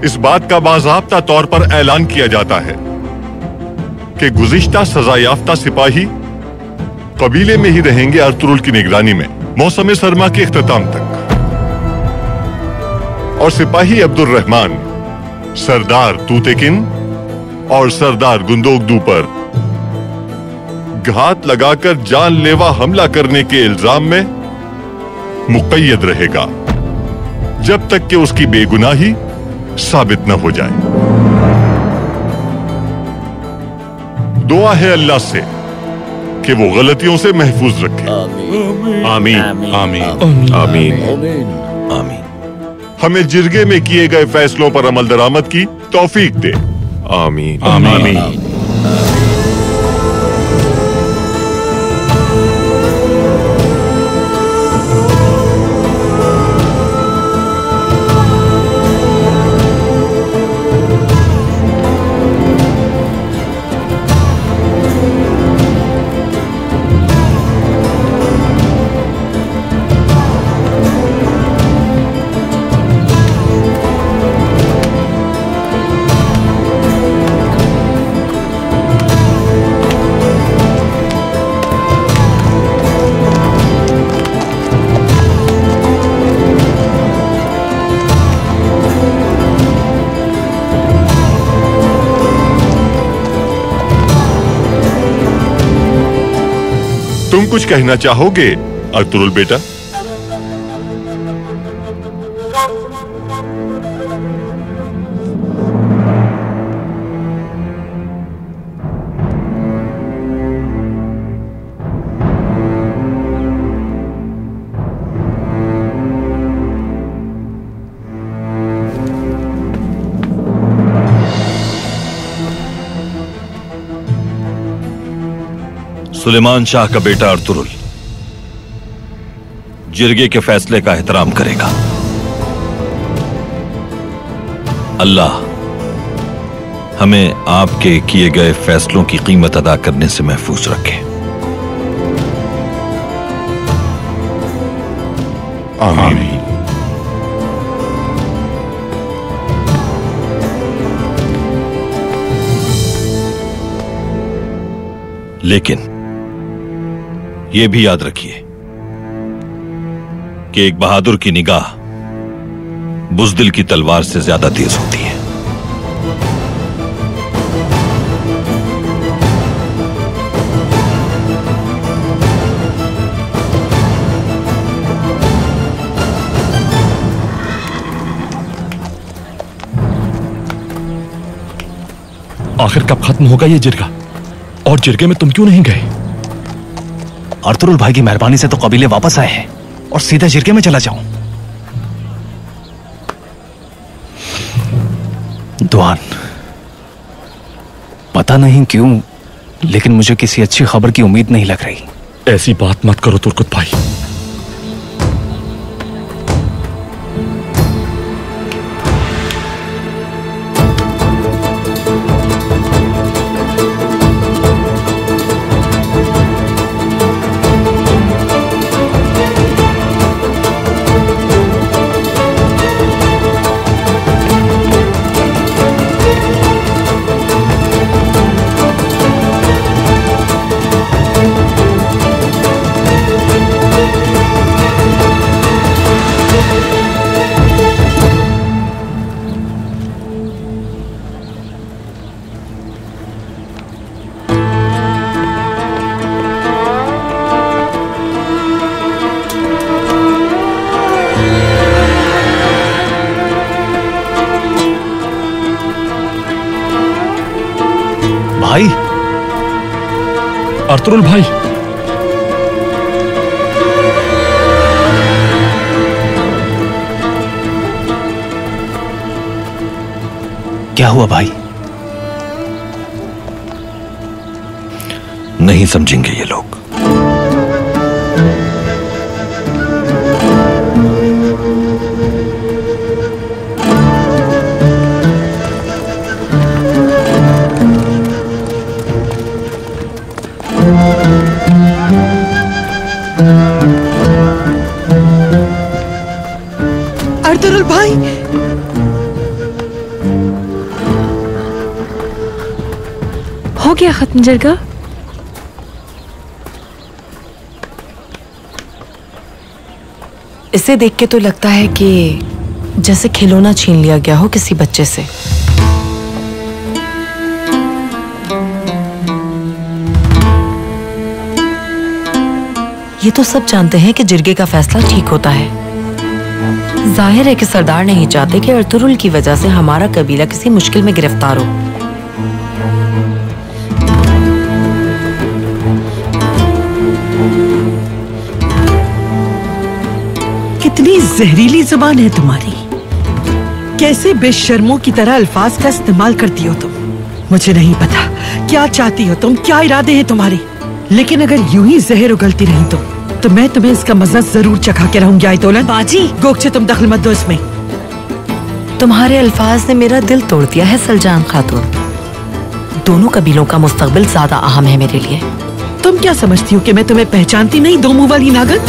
इस बात का बाज़ाब्ता तौर पर ऐलान किया जाता है कि गुज़िश्ता सज़ायाफ्ता सिपाही कबीले में ही रहेंगे अर्तुरुल की निगरानी में मौसम सरमा के इख्तिताम तक, और सिपाही अब्दुल रहमान सरदार तूतेकिन और सरदार गुंदोगदू पर घात लगाकर जानलेवा हमला करने के इल्जाम में मुक़य्यद रहेगा जब तक कि उसकी बेगुनाही साबित न हो जाए। दुआ है अल्लाह से कि वो गलतियों से महफूज रखे। आमीन आमीन आमीन आमीन आमीन। हमें जिरगे में किए गए फैसलों पर अमल दरामद की तौफीक दे। आमीन आमीन। तुम कुछ कहना चाहोगे अर्तुरुल बेटा? सुलेमान शाह का बेटा अर्तुरुल जिरगे के फैसले का एहतराम करेगा। अल्लाह हमें आपके किए गए फैसलों की कीमत अदा करने से महफूज रखे। आमीन। लेकिन यह भी याद रखिए कि एक बहादुर की निगाह बुज़दिल की तलवार से ज्यादा तेज होती है। आखिर कब खत्म होगा ये जिरगा? और जिरगे में तुम क्यों नहीं गए? अर्तुरुल भाई की मेहरबानी से तो कबीले वापस आए हैं और सीधा जिरगे में चला जाऊं। दुआन, पता नहीं क्यों लेकिन मुझे किसी अच्छी खबर की उम्मीद नहीं लग रही। ऐसी बात मत करो तुर्कुत भाई। भाई, अर्तुरुल भाई, क्या हुआ भाई? नहीं समझेंगे ये लोग। अर्तुरुल भाई, हो गया खत्म जिरगा? इसे देख के तो लगता है कि जैसे खिलौना छीन लिया गया हो किसी बच्चे से। ये तो सब जानते हैं कि जिरगे का फैसला ठीक होता है। जाहिर है कि सरदार नहीं चाहते कि अर्तुरुल की वजह से हमारा कबीला किसी मुश्किल में गिरफ्तार हो। कितनी जहरीली जुबान है तुम्हारी। कैसे बेशर्मों की तरह अल्फाज का इस्तेमाल करती हो तुम। मुझे नहीं पता क्या चाहती हो तुम, क्या इरादे हैं तुम्हारे, लेकिन अगर यूं ही जहर उगलती रही तो मैं तुम्हें इसका मजा जरूर चखा के रहूंगी। आयतोलन बाजी, गोगचे तुम दखल मत दो इसमें। तुम्हारे अल्फाज ने मेरा दिल तोड़ दिया है सलजान खातून। दोनों कबीलों का मुस्तकबिल ज्यादा अहम है मेरे लिए। तुम क्या समझती हो कि मैं तुम्हें पहचानती नहीं, दो मुंह वाली नागन?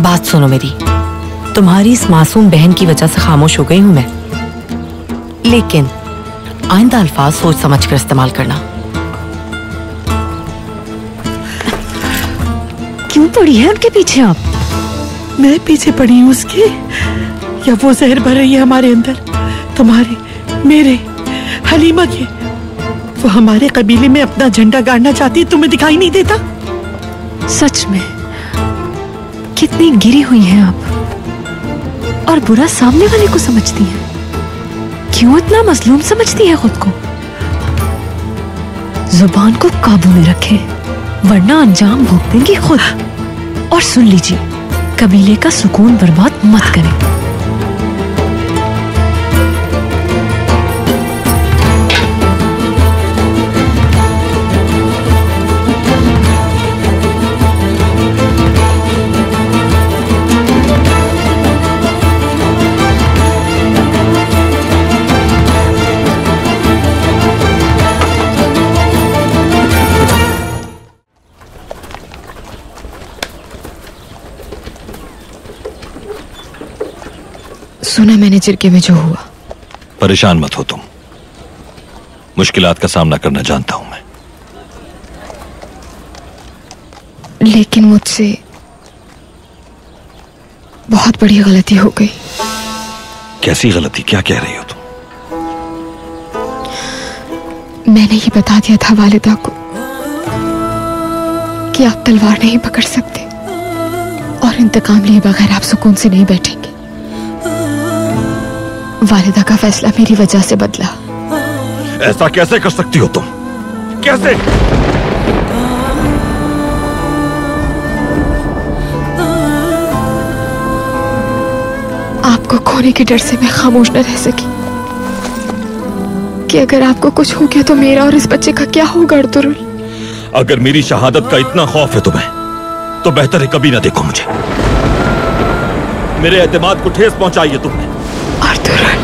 बात सुनो मेरी। तुम्हारी इस मासूम बहन की वजह से खामोश हो गई हूं मैं, लेकिन आइंदा अल्फाज सोच समझ कर इस्तेमाल करना। क्यों पड़ी है उनके पीछे आप? मैं पीछे पड़ी हूँ उसके, या वो जहर भर रही है हमारे अंदर, तुम्हारे, मेरे, हलीमा के। वो हमारे कबीले में अपना झंडा गाड़ना चाहती है, तुम्हें दिखाई नहीं देता? सच में कितनी गिरी हुई हैं आप, और बुरा सामने वाले को समझती हैं। क्यों इतना मजलूम समझती है खुद को? जुबान को काबू में रखें, वरना अंजाम भुगतेंगी खुद। और सुन लीजिए, कबीले का सुकून बर्बाद मत करें। सुना मैंने जिरगे में जो हुआ। परेशान मत हो तुम, मुश्किलात का सामना करना जानता हूं मैं। लेकिन मुझसे बहुत बड़ी गलती हो गई। कैसी गलती? क्या कह रही हो तुम? मैंने ये बता दिया था वालिदा को कि आप तलवार नहीं पकड़ सकते, और इंतकाम लिए बगैर आप सुकून से नहीं बैठेंगे। वालिदा का फैसला मेरी वजह से बदला। ऐसा कैसे कर सकती हो तुम? कैसे? आपको खोने के डर से मैं खामोश न रह सकी कि अगर आपको कुछ हो गया तो मेरा और इस बच्चे का क्या होगा अर्तुरुल? अगर मेरी शहादत का इतना खौफ है तुम्हें, तो बेहतर है कभी ना देखो मुझे। मेरे एतमाद को ठेस पहुंचाई है तुमने। अर्तुरुल,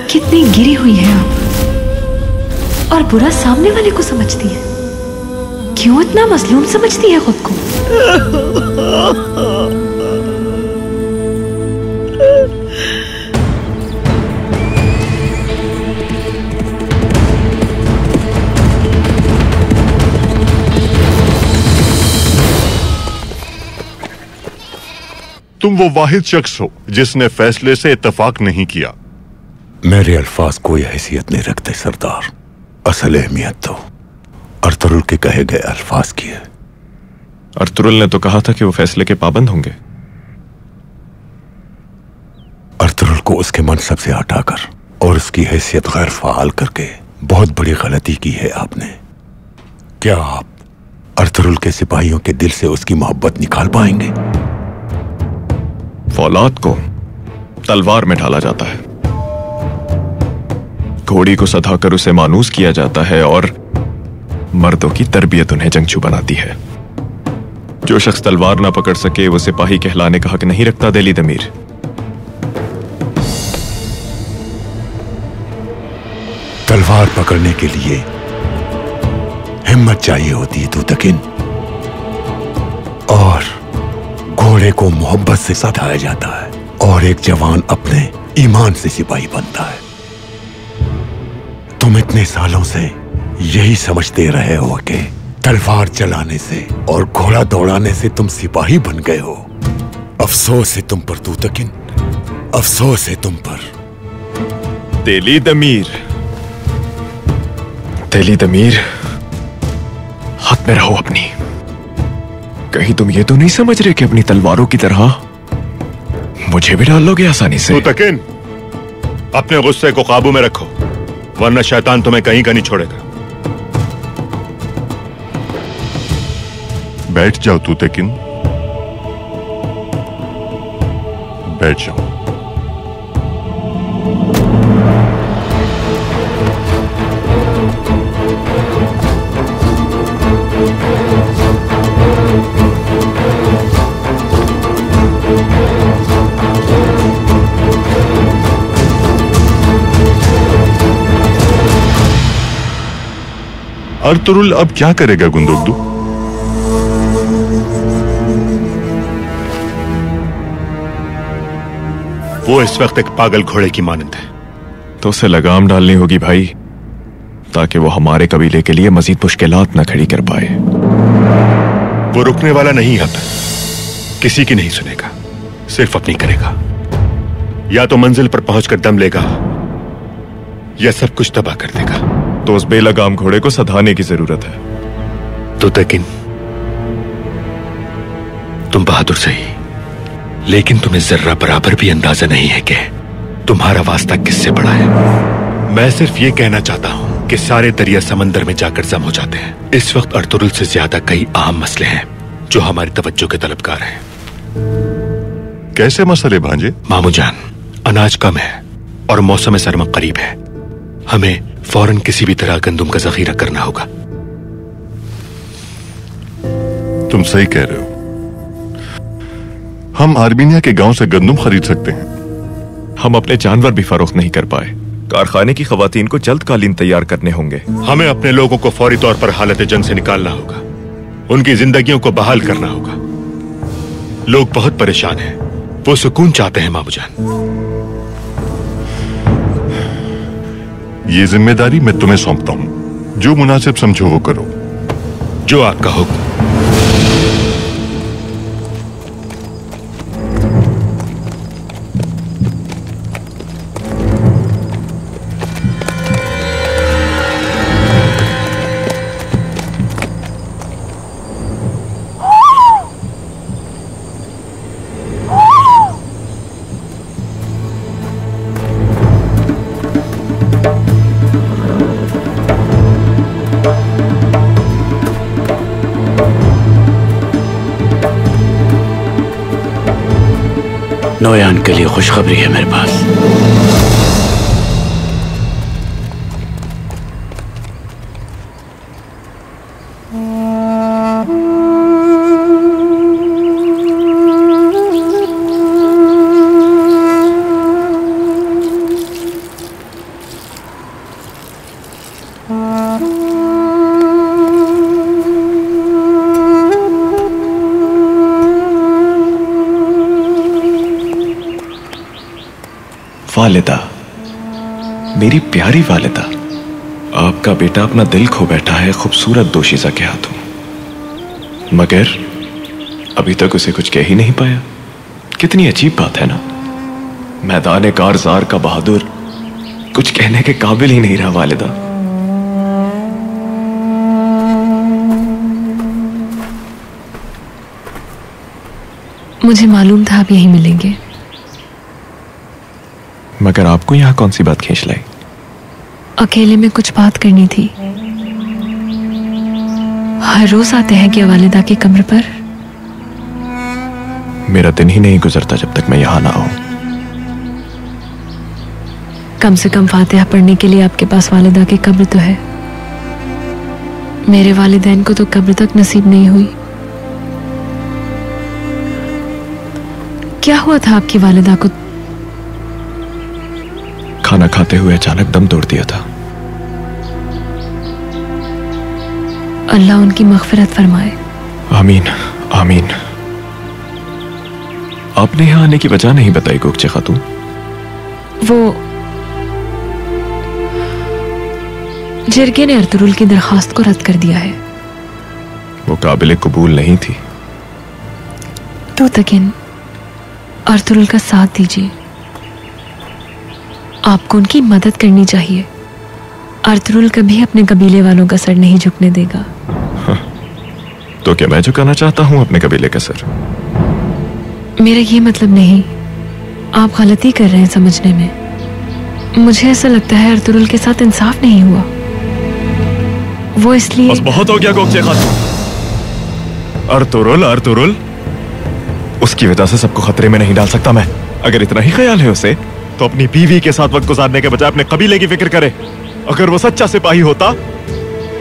कितनी गिरी हुई है आप, और बुरा सामने वाले को समझती है। क्यों इतना मजलूम समझती है खुद को? तुम वो वाहिद शख्स हो जिसने फैसले से इत्तेफाक नहीं किया। मेरे अल्फाज कोई हैसियत नहीं रखते सरदार। असल अहमियत तो अर्तुरुल के कहे गए अल्फाज की है। अर्तुरुल ने तो कहा था कि वो फैसले के पाबंद होंगे। अर्तुरुल को उसके मनसब से हटाकर और उसकी हैसियत गैर फाल करके बहुत बड़ी गलती की है आपने। क्या आप अर्तुरुल के सिपाहियों के दिल से उसकी मोहब्बत निकाल पाएंगे? फौलाद को तलवार में ढाला जाता है, घोड़ी को सधाकर उसे मानूस किया जाता है और मर्दों की तरबियत उन्हें जंगजू बनाती है। जो शख्स तलवार ना पकड़ सके वो सिपाही कहलाने का हक नहीं रखता दिली दमीर। तलवार पकड़ने के लिए हिम्मत चाहिए होती है दूतकिन, और घोड़े को मोहब्बत से सधाया जाता है, और एक जवान अपने ईमान से सिपाही बनता है। तुम इतने सालों से यही समझते रहे हो कि तलवार चलाने से और घोड़ा दौड़ाने से तुम सिपाही बन गए हो। अफसोस है तुम पर दूतकिन, अफसोस है तुम पर। दिली दमीर, दिली दमीर, हाथ में रहो अपनी। कहीं तुम ये तो नहीं समझ रहे कि अपनी तलवारों की तरह मुझे भी डाल लोगे आसानी से? दूतकिन, अपने गुस्से को काबू में रखो, वरना शैतान तुम्हें कहीं का नहीं छोड़ेगा। बैठ जाओ दूतकिन, बैठ जाओ। अर्तुरुल अब क्या करेगा गुंदुगदू? वो इस वक्त एक पागल घोड़े की मानंद है। तो उसे लगाम डालनी होगी भाई, ताकि वो हमारे कबीले के लिए मजीद मुश्किलात न खड़ी कर पाए। वो रुकने वाला नहीं आता, किसी की नहीं सुनेगा, सिर्फ अपनी करेगा। या तो मंजिल पर पहुंचकर दम लेगा या सब कुछ तबाह कर देगा। तो उस बेलगाम घोड़े को सधाने की जरूरत है। दूतकिन, तुम बहादुर सही, लेकिन तुम्हें जर्रा बराबर भी अंदाजा नहीं है कि तुम्हारा वास्ता किससे बड़ा है। मैं सिर्फ ये कहना चाहता हूं कि सारे दरिया समंदर में जाकर जम हो जाते हैं। इस वक्त अर्तुरुल से ज्यादा कई अहम मसले हैं जो हमारी तवज्जो के तलबगार हैं। कैसे मसले भांजे? मामूजान, अनाज कम है और मौसम सरमा करीब है। हमें फौरन किसी भी तरह गंदुम का जखीरा करना होगा। तुम सही कह रहे हो। हम आर्मीनिया के गांव से गंदुम खरीद सकते हैं। हम अपने जानवर भी फरोख्त नहीं कर पाए। कारखाने की खवातीन को जल्द कालीन तैयार करने होंगे। हमें अपने लोगों को फौरी तौर पर हालत जंग से निकालना होगा, उनकी जिंदगियों को बहाल करना होगा। लोग बहुत परेशान हैं, वो सुकून चाहते हैं मामूजान। ये जिम्मेदारी मैं तुम्हें सौंपता हूं, जो मुनासिब समझो वो करो। जो आपका हुक्म। नौयान के लिए खुशखबरी है मेरे पास। वालिदा, मेरी प्यारी वालिदा, आपका बेटा अपना दिल खो बैठा है खूबसूरत दोशीज़ा के हाथों, मगर अभी तक उसे कुछ कह ही नहीं पाया। कितनी अजीब बात है ना, मैदान कारज़ार का बहादुर कुछ कहने के काबिल ही नहीं रहा वालिदा। मुझे मालूम था आप यहीं मिलेंगे। मगर आपको यहां कौन सी बात खींच लाई? अकेले में कुछ बात करनी थी। हर रोज आते हैं क्या वालिदा की कब्र पर? मेरा दिन ही नहीं गुजरता जब तक मैं यहां ना आऊं। कम से कम फातिहा पढ़ने के लिए आपके पास वालिदा की कब्र तो है। मेरे वालिदैन को तो कब्र तक नसीब नहीं हुई। क्या हुआ था आपकी वालिदा को? खाना खाते हुए अचानक दम तोड़ दिया था। अल्लाह उनकी मग़फ़िरत फरमाए। आमीन आमीन। आपने यहां आने की वजह नहीं बताई गोकचे खातून। वो जिरगे ने अर्तुरुल की दरखास्त को रद्द कर दिया है। वो काबिल कबूल नहीं थी। तो तकिन अर्तुरुल का साथ दीजिए। आपको उनकी मदद करनी चाहिए। अर्तुरुल कभी अपने कबीले वालों का सर नहीं झुकने देगा। हाँ, तो क्या मैं झुकाना चाहता हूं अपने कबीले का सर? मेरा ये मतलब नहीं। आप गलती कर रहे हैं समझने में। मुझे ऐसा लगता है अर्तुरुल के साथ इंसाफ नहीं हुआ। वो इसलिए। बस बहुत हो गया गोकचे खातून। अर्तुरुल उसकी वजह से सबको खतरे में नहीं डाल सकता मैं। अगर इतना ही ख्याल है उसे तो अपनी बीवी के साथ वक्त गुजारने के बजाय अपने कबीले की फिक्र करे। अगर वो सच्चा सिपाही होता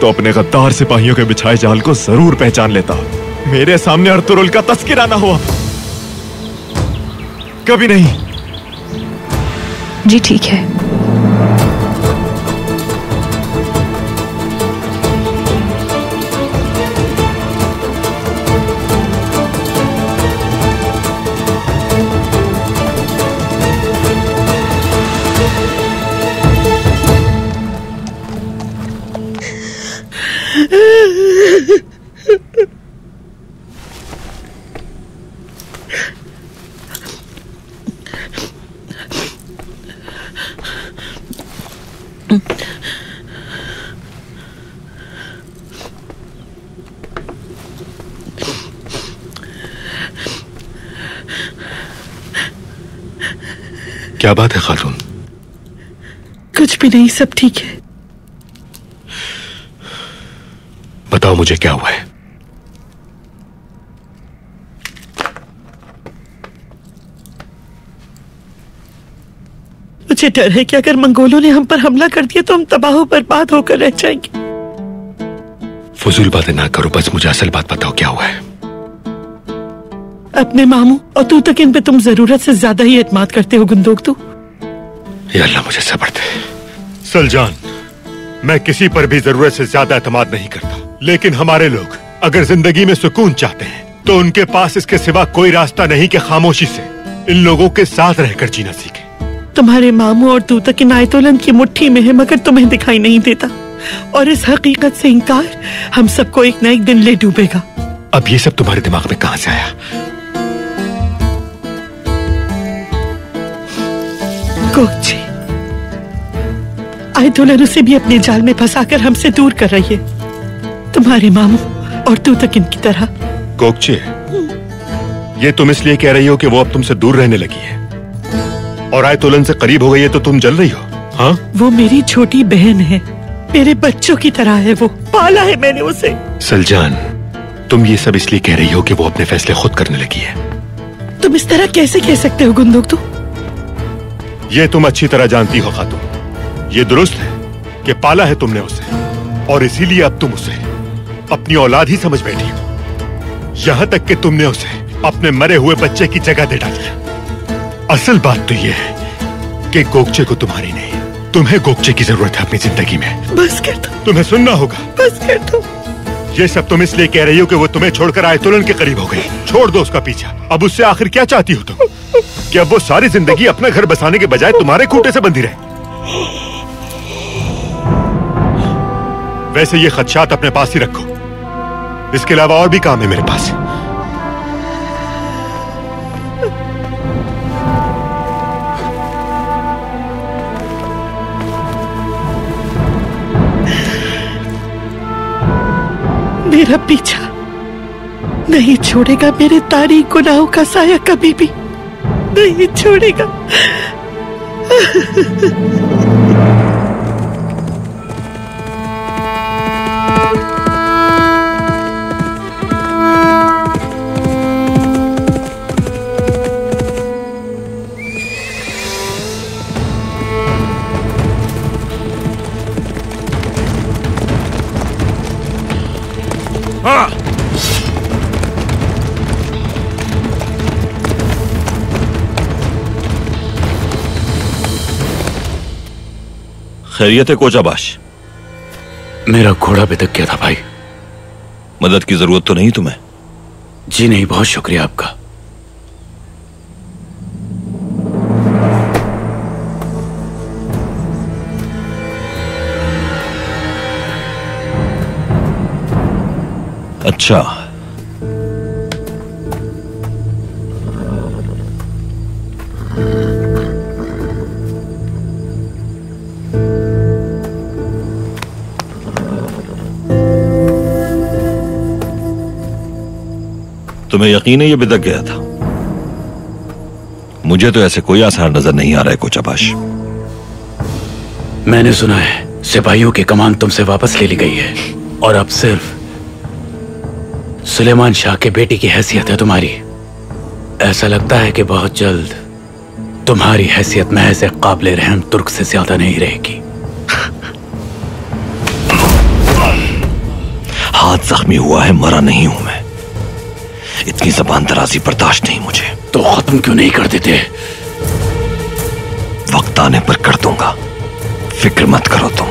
तो अपने गद्दार सिपाहियों के बिछाए जाल को जरूर पहचान लेता। मेरे सामने अर्तुरुल का तस्करा ना हुआ कभी नहीं। जी ठीक है। क्या बात है खातून? कुछ भी नहीं, सब ठीक है। बताओ मुझे क्या हुआ है? मुझे डर है कि अगर मंगोलों ने हम पर हमला कर दिया तो हम तबाह बर्बाद होकर रह जाएंगे। फजूल बातें ना करो, बस मुझे असल बात बताओ क्या हुआ है। अपने मामू और तू तक इन पे तुम जरूरत से ज्यादा ही एतमाद करते हो गुंदोक। तू या अल्लाह मुझे सब्र दे। सलजान, मैं किसी पर भी जरूरत से ज्यादा एतमाद नहीं करता, लेकिन हमारे लोग अगर जिंदगी में सुकून चाहते हैं तो उनके पास इसके सिवा कोई रास्ता नहीं कि खामोशी से इन लोगों के साथ रहकर जीना सीखे। तुम्हारे मामू और तू तक इनायतुल्लाह की मुट्ठी में है, मगर तुम्हें दिखाई नहीं देता, और इस हकीकत से इंकार हम सबको एक न एक दिन ले डूबेगा। अब ये सब तुम्हारे दिमाग में कहां से आया? कोची, आयतुल्लाह उसे भी अपने जाल में फंसाकर हमसे दूर कर रही है, तुम्हारे मामू और तू तक इनकी तरह। कोकचे, ये तुम इसलिए कह रही हो कि वो अब तुमसे दूर रहने लगी है और आयतुल्लाह से करीब हो गई है तो तुम जल रही हो? हाँ, वो मेरी छोटी बहन है, मेरे बच्चों की तरह है। वो पाला है मैंने उसे। सलजान, तुम ये सब इसलिए कह रही हो कि वो अपने फैसले खुद करने लगी है। तुम इस तरह कैसे कह सकते हो गुंदोक? तू ये तुम अच्छी तरह जानती हो खातून। ये दुरुस्त है कि पाला है तुमने उसे और इसीलिए अब तुम उसे अपनी औलाद ही समझ बैठी हो। यहां तक कि तुमने उसे अपने मरे हुए बच्चे की जगह दे डाली। असल बात तो ये है कि गोकचे को तुम्हारी नहीं, तुम्हें गोकचे की जरूरत है अपनी जिंदगी में। बस कर दो। तुम्हें सुनना होगा। बस कर दो। ये सब तुम इसलिए कह रही हो कि वो तुम्हें छोड़कर आयतुल्लाह के करीब हो गई। छोड़ दो उसका पीछा। अब उससे आखिर क्या चाहती हो तुम? कि अब वो सारी जिंदगी अपना घर बसाने के बजाय तुम्हारे खूंटे से बंधी रहे? वैसे ये खदशात अपने पास ही रखो, इसके अलावा और भी काम है मेरे पास। मेरा पीछा नहीं छोड़ेगा, मेरे तारीख गुनाहों का साया कभी भी नहीं छोड़ेगा। खैरियत है कोचाबाश? मेरा घोड़ा बिदक गया था भाई। मदद की जरूरत तो नहीं तुम्हें? जी नहीं, बहुत शुक्रिया आपका। अच्छा, तुम्हें यकीन है ये बिदक गया था? मुझे तो ऐसे कोई आसार नजर नहीं आ रहा है कोचाबाश। मैंने सुना है सिपाहियों की कमान तुमसे वापस ले ली गई है और अब सिर्फ सुलेमान शाह के बेटी की हैसियत है तुम्हारी। ऐसा लगता है कि बहुत जल्द तुम्हारी हैसियत महज एक काबिल रहम तुर्क से ज्यादा नहीं रहेगी। हाथ जख्मी हुआ है, मरा नहीं हूं मैं। इतनी जबान दराजी बर्दाश्त नहीं मुझे। तो खत्म क्यों नहीं कर देते? वक्त आने पर कर दूंगा, फिक्र मत करो तुम।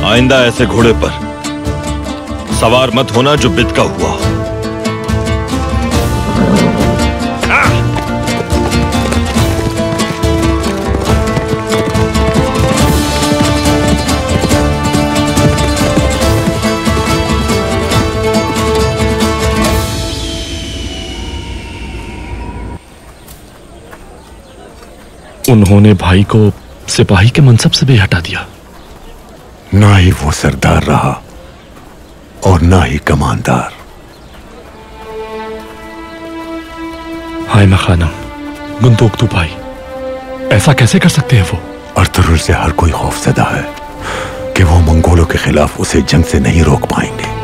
आइंदा ऐसे घोड़े पर सवार मत होना जो बिदका हुआ। उन्होंने भाई को सिपाही के मनसब से भी हटा दिया। ना ही वो सरदार रहा और ना ही कमानदार। हाय मखानम, गुंतोक्तू भाई, ऐसा कैसे कर सकते हैं वो? अर्तुरुल से हर कोई खौफजदा है कि वो मंगोलों के खिलाफ उसे जंग से नहीं रोक पाएंगे।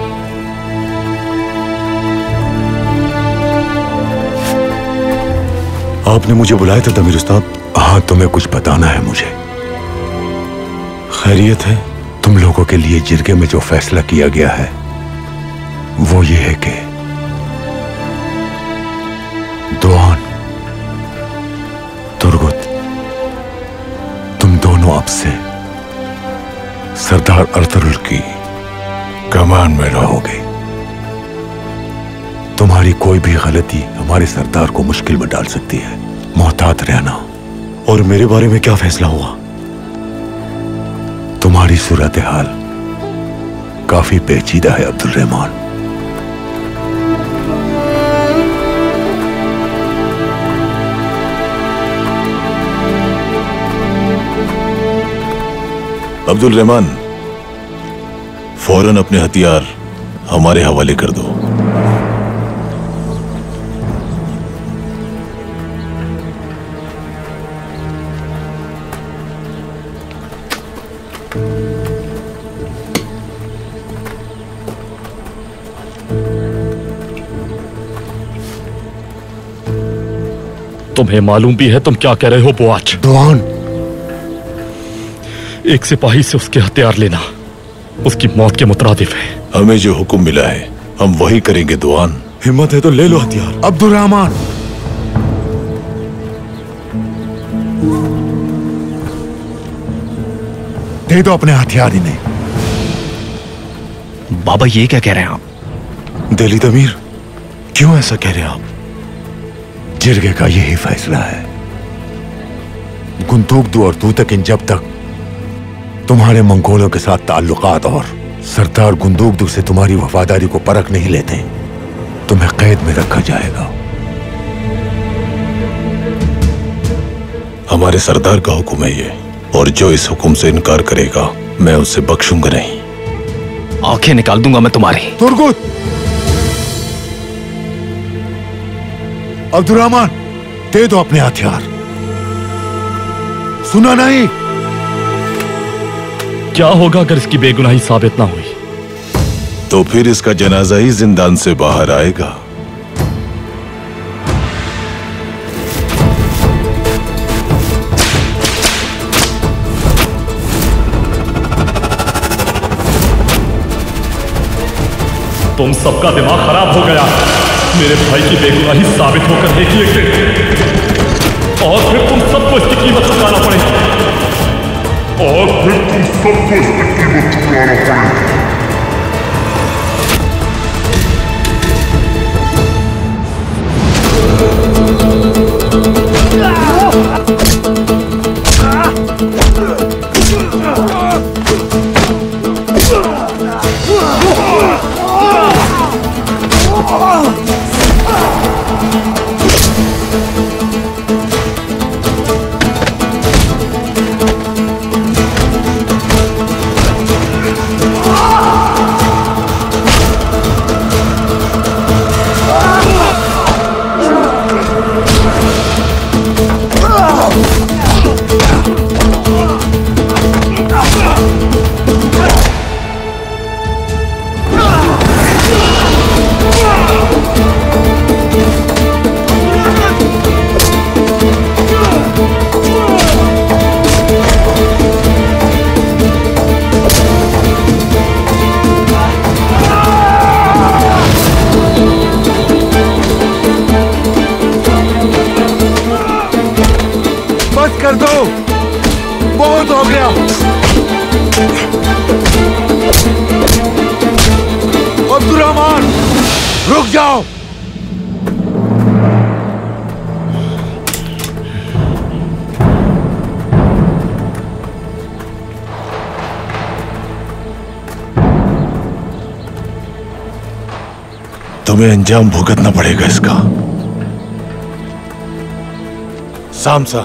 आपने मुझे बुलाया था तमीर उस्ताद? हाँ, तुम्हें कुछ बताना है मुझे। खैरियत है? तुम लोगों के लिए जिरगे में जो फैसला किया गया है वो ये है कि दोआन, तुर्गुत, तुम दोनों अब से सरदार अर्तुरुल की कमान में रहोगे। तुम्हारी कोई भी गलती हमारे सरदार को मुश्किल में डाल सकती है, मोहतात रहना। और मेरे बारे में क्या फैसला हुआ? तुम्हारी सूरत हाल काफी पेचीदा है अब्दुल रहमान। अब्दुल रहमान, फौरन अपने हथियार हमारे हवाले कर दो। तुम्हें मालूम भी है तुम क्या कह रहे हो बुआच? दोआन, एक सिपाही से उसके हथियार लेना उसकी मौत के मुतरादिफ है। हमें जो हुक्म मिला है हम वही करेंगे दोआन। हिम्मत है तो ले लो हथियार। अब्दुल रहमान, दे दो अपने हथियार इन्हें। बाबा ये क्या कह रहे हैं आप? दिल्ली तमीर, क्यों ऐसा कह रहे हैं आप? जिरगे का यही फैसला है। गुंतोक्तू और तूतकिन जब तक तुम्हारे मंगोलों के साथ ताल्लुकात और सरदार गुंदुक से तुम्हारी वफादारी को परख नहीं लेते, तुम्हें कैद में रखा जाएगा। हमारे सरदार का हुक्म है ये, और जो इस हुक्म से इनकार करेगा मैं उसे बख्शूंगा नहीं। आंखें निकाल दूंगा मैं तुम्हारी। तुर्गुत, अब्दुर्रहमान, दे दो अपने हथियार। सुना नहीं? क्या होगा अगर इसकी बेगुनाही साबित ना हुई? तो फिर इसका जनाजा ही जिंदान से बाहर आएगा। तुम सबका दिमाग खराब हो गया। मेरे भाई की बेगुनाही साबित होकर एक दिन, और फिर तुम सबको इसकी कीमत चुकाना पड़ेगी। कर दो, बहुत हो गया। अब्दुर्रहमान, रुक जाओ। तुम्हें अंजाम भुगतना पड़ेगा इसका। सामसा,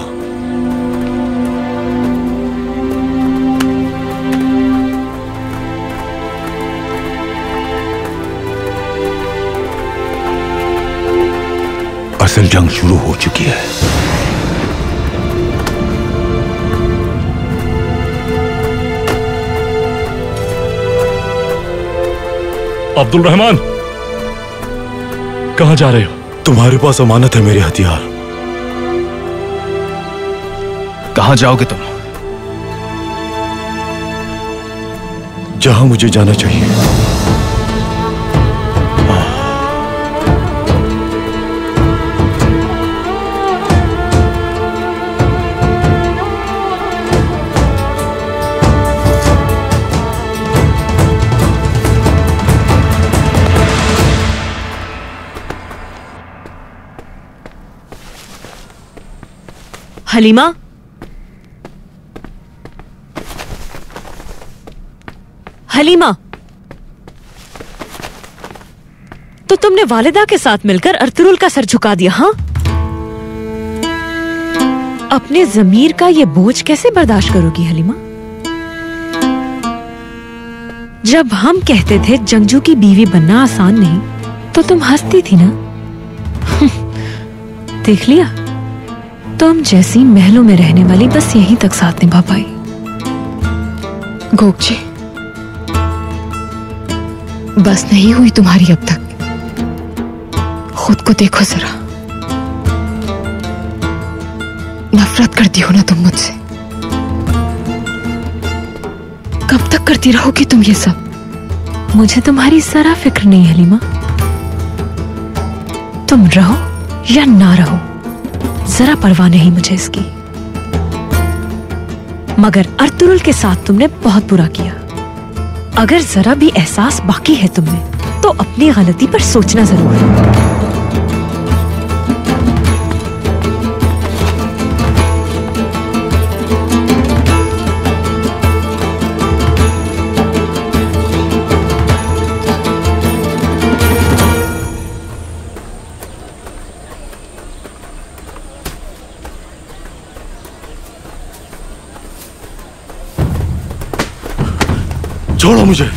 असल जंग शुरू हो चुकी है। अब्दुल रहमान, कहां जा रहे हो? तुम्हारे पास अमानत है मेरे हथियार। कहां जाओगे तुम? जहां मुझे जाना चाहिए। हलीमा, हलीमा, तो तुमने वालिदा के साथ मिलकर अर्तुरुल का सर झुका दिया? हाँ, अपने ज़मीर का ये बोझ कैसे बर्दाश्त करोगी हलीमा? जब हम कहते थे जंगजू की बीवी बनना आसान नहीं, तो तुम हंसती थी ना। देख लिया, तुम जैसी महलों में रहने वाली बस यहीं तक साथ निभा पाई। गोगजी, बस नहीं हुई तुम्हारी अब तक। खुद को देखो जरा। नफरत करती हो ना तुम मुझसे। कब तक करती रहोगी तुम ये सब? मुझे तुम्हारी जरा फिक्र नहीं हलीमा। तुम रहो या ना रहो, जरा परवाह नहीं मुझे इसकी। मगर अर्तुरुल के साथ तुमने बहुत बुरा किया। अगर जरा भी एहसास बाकी है तुमने, तो अपनी गलती पर सोचना जरूर है। मुझे।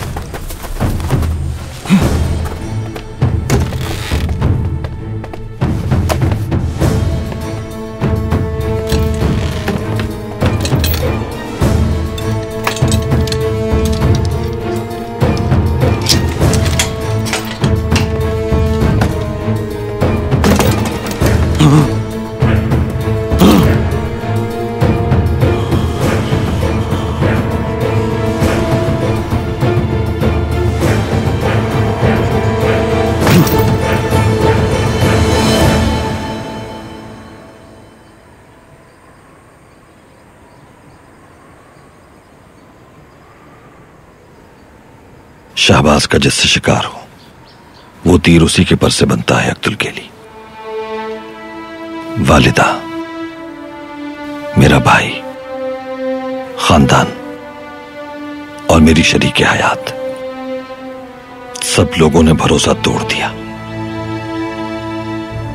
शाहबाज का जिससे शिकार हो वो तीर उसी के पर से बनता है अब्दुल केली। वालिदा, मेरा भाई, खानदान और मेरी शरीके हयात, सब लोगों ने भरोसा तोड़ दिया।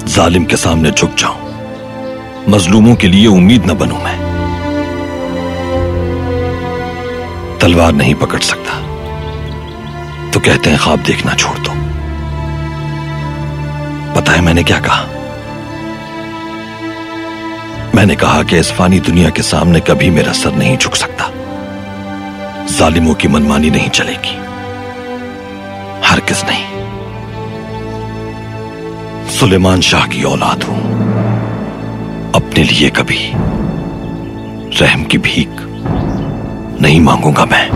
जालिम के सामने झुक जाऊं, मजलूमों के लिए उम्मीद न बनूं मैं। तलवार नहीं पकड़ सकता तो कहते हैं ख्वाब देखना छोड़ दो। पता है मैंने क्या कहा? मैंने कहा कि इस फानी दुनिया के सामने कभी मेरा सर नहीं झुक सकता। जालिमों की मनमानी नहीं चलेगी, हरगिज़ नहीं। सुलेमान शाह की औलाद हूं, अपने लिए कभी रहम की भीख नहीं मांगूंगा मैं।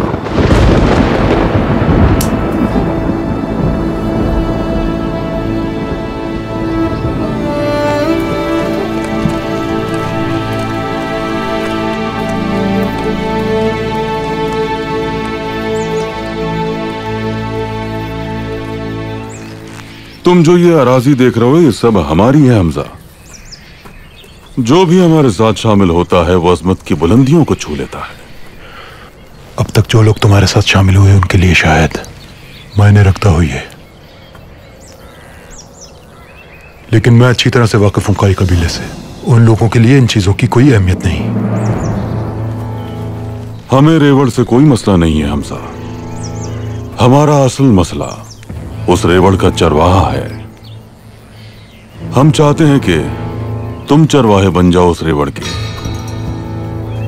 तुम जो ये अराजी देख रहे हो ये सब हमारी है हमजा। जो भी हमारे साथ शामिल होता है वो अजमत की बुलंदियों को छू लेता है। अब तक जो लोग तुम्हारे साथ शामिल हुए उनके लिए शायद मायने रखता हो ये, लेकिन मैं अच्छी तरह से वाकिफ हूं काई कबीले से। उन लोगों के लिए इन चीजों की कोई अहमियत नहीं। हमें रेवड़ से कोई मसला नहीं है हमजा। हमारा असल मसला उस रेवड़ का चरवाहा है। हम चाहते हैं कि तुम चरवाहे बन जाओ उस रेवड़ के।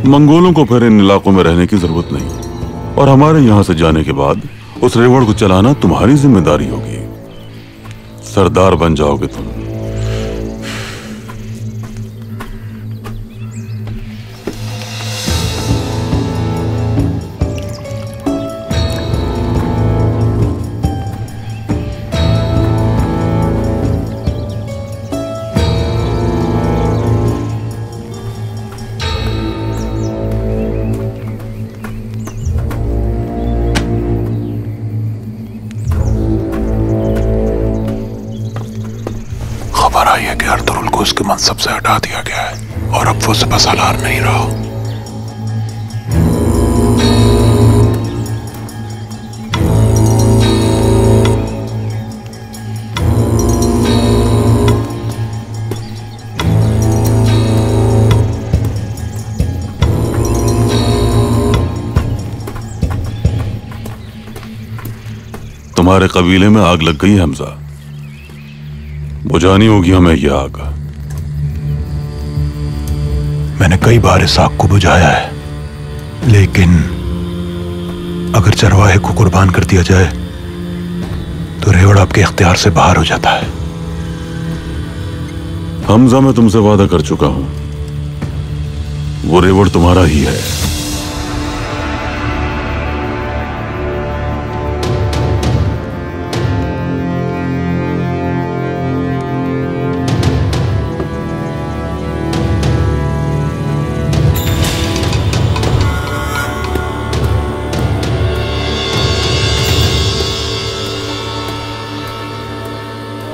मंगोलों को फिर इन इलाकों में रहने की जरूरत नहीं, और हमारे यहां से जाने के बाद उस रेवड़ को चलाना तुम्हारी जिम्मेदारी होगी। सरदार बन जाओगे तुम। उसके मनसब से हटा दिया गया है और अब वो सलार नहीं रहा। तुम्हारे कबीले में आग लग गई है हमजा, बुझानी होगी हमें यह आग। मैंने कई बार इस आग को बुझाया है, लेकिन अगर चरवाहे को कुर्बान कर दिया जाए तो रेवड़ आपके इख्तियार से बाहर हो जाता है। हमजा, मैं तुमसे वादा कर चुका हूं, वो रेवड़ तुम्हारा ही है।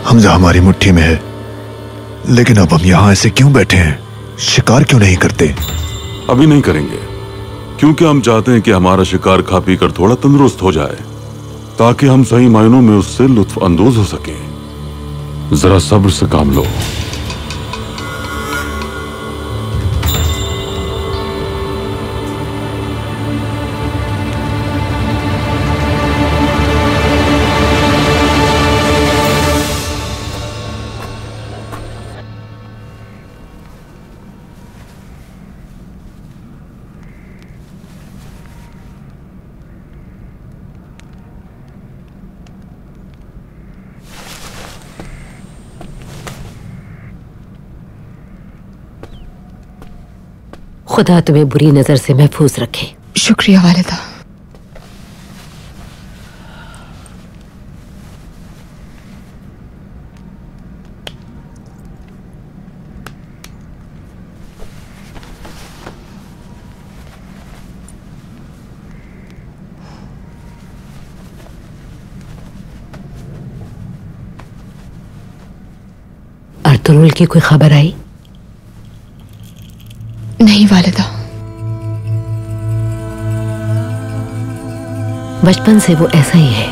हमजा हमारी मुट्ठी में है, लेकिन अब हम यहां ऐसे क्यों बैठे हैं? शिकार क्यों नहीं करते? अभी नहीं करेंगे, क्योंकि हम चाहते हैं कि हमारा शिकार खा पी कर थोड़ा तंदुरुस्त हो जाए, ताकि हम सही मायनों में उससे लुत्फ अंदोज हो सके। जरा सब्र से काम लो। खुदा तुम्हें बुरी नजर से महफूज रखे। शुक्रिया वालिदा। अर्तुगरुल की कोई खबर आई? नहीं वालिदा। बचपन से वो ऐसा ही है,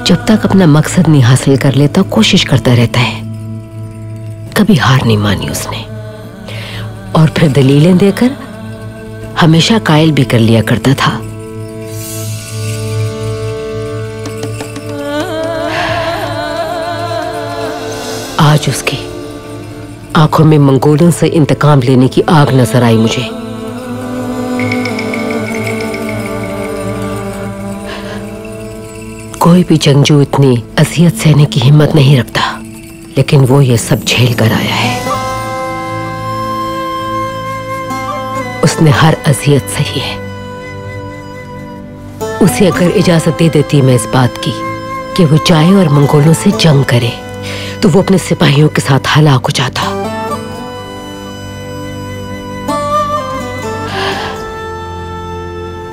जब तक अपना मकसद नहीं हासिल कर लेता कोशिश करता रहता है। कभी हार नहीं मानी उसने, और फिर दलीलें देकर हमेशा कायल भी कर लिया करता था। आज उसकी आंखों में मंगोलों से इंतकाम लेने की आग नजर आई मुझे। कोई भी जंगजू इतनी अजियत सहने की हिम्मत नहीं रखता, लेकिन वो ये सब झेल कर आया है। उसने हर अजियत सही है। उसे अगर इजाजत दे देती मैं इस बात की कि वो जाए और मंगोलों से जंग करे, तो वो अपने सिपाहियों के साथ हलाक हो जाता।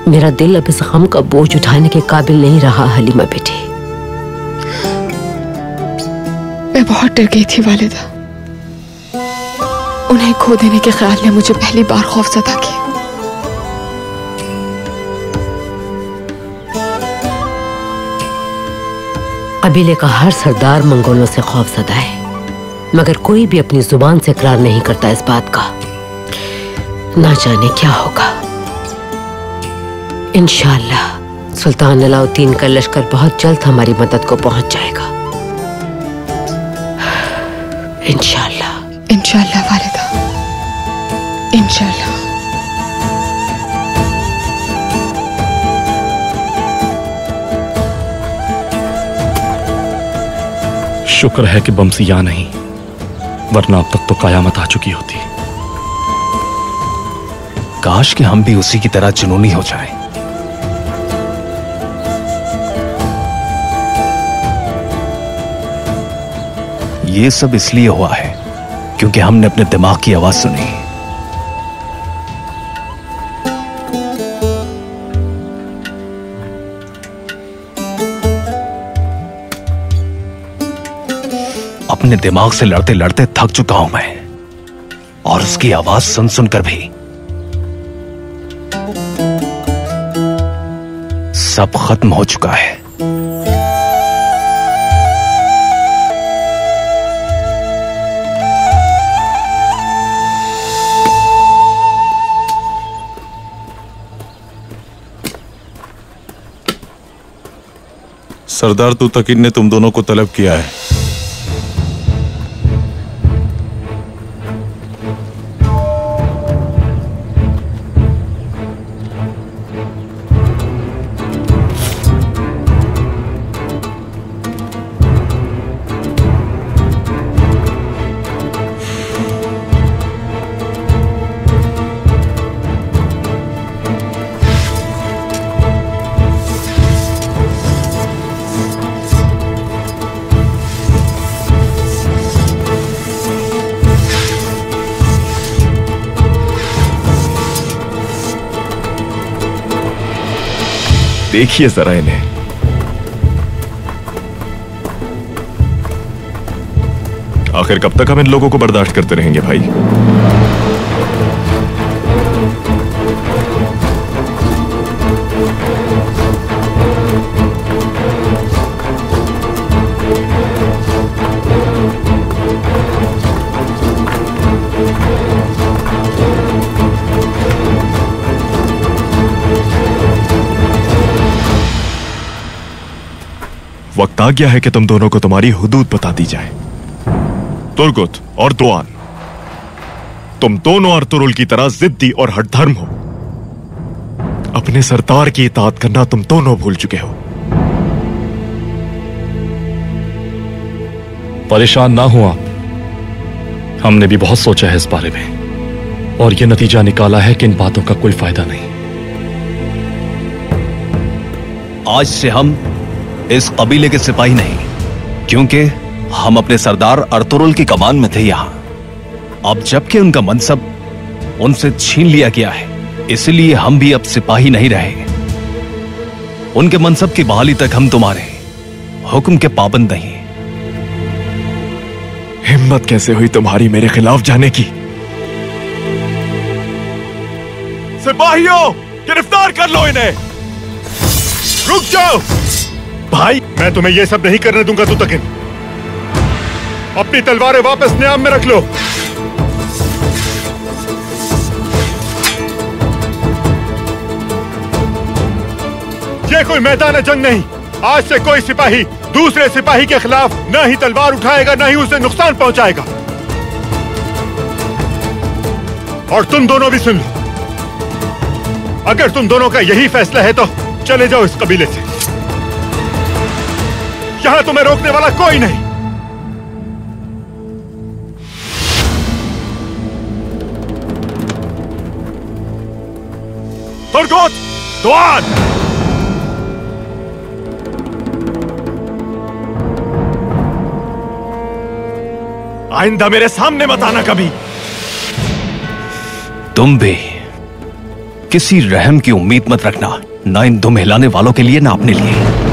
मेरा दिल अब इस गम का बोझ उठाने के काबिल नहीं रहा हलीमा बेटी। मैं बहुत डर गई थी वालिदा। उन्हें खो देने के ख्याल ने मुझे पहली बार खौफजदा किया। कबीले का हर सरदार मंगोलों से खौफजदा है, मगर कोई भी अपनी जुबान से इकरार नहीं करता इस बात का। ना जाने क्या होगा। इंशाअल्लाह सुल्तान अलाउद्दीन का लश्कर बहुत जल्द हमारी मदद को पहुंच जाएगा। इंशाअल्लाह। इंशाअल्लाह वालिदा, इंशाअल्लाह। शुक्र है कि बमसी यहाँ नहीं, वरना अब तक तो कयामत आ चुकी होती। काश कि हम भी उसी की तरह जुनूनी हो जाएं। ये सब इसलिए हुआ है क्योंकि हमने अपने दिमाग की आवाज सुनी। अपने दिमाग से लड़ते लड़ते थक चुका हूं मैं, और उसकी आवाज सुन सुनकर भी। सब खत्म हो चुका है। सरदार तुतकीन ने तुम दोनों को तलब किया है। देखिए जरा इन्हें। आखिर कब तक हम इन लोगों को बर्दाश्त करते रहेंगे भाई? वक्त आ गया है कि तुम दोनों को तुम्हारी हुदूद बता दी जाए। तुर्गुत और दोआन, तुम दोनों अर्तुगरुल की तरह जिद्दी और हठधर्म हो। अपने सरदार की इताअत करना तुम दोनों भूल चुके हो। परेशान ना हो आप, हमने भी बहुत सोचा है इस बारे में। और ये नतीजा निकाला है कि इन बातों का कोई फायदा नहीं। आज से हम इस कबीले के सिपाही नहीं, क्योंकि हम अपने सरदार अर्तुरुल की कमान में थे यहां। अब जबकि उनका मनसब उनसे छीन लिया गया है, इसलिए हम भी अब सिपाही नहीं रहे। उनके मनसब की बहाली तक हम तुम्हारे हुक्म के पाबंद नहीं। हिम्मत कैसे हुई तुम्हारी मेरे खिलाफ जाने की? सिपाहियों, गिरफ्तार कर लो इन्हें। रुक जाओ भाई, मैं तुम्हें यह सब नहीं करने दूंगा। तू तकिन, अपनी तलवारें वापस नियाम में रख लो। ये कोई मैदान जंग नहीं। आज से कोई सिपाही दूसरे सिपाही के खिलाफ न ही तलवार उठाएगा, न ही उसे नुकसान पहुंचाएगा। और तुम दोनों भी सुन लो, अगर तुम दोनों का यही फैसला है तो चले जाओ इस कबीले से। यहां तुम्हें रोकने वाला कोई नहीं। तुर्गुत, दुआन, आइंदा मेरे सामने मत आना कभी। तुम भी किसी रहम की उम्मीद मत रखना, ना इन दुम हिलाने वालों के लिए, ना अपने लिए।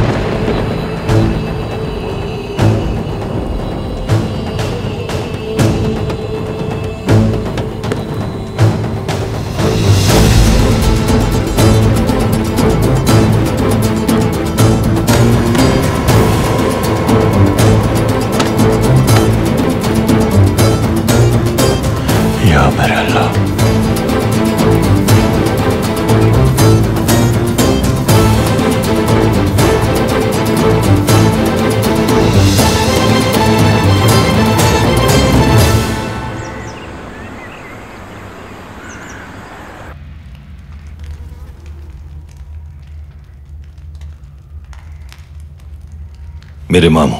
मेरे मामू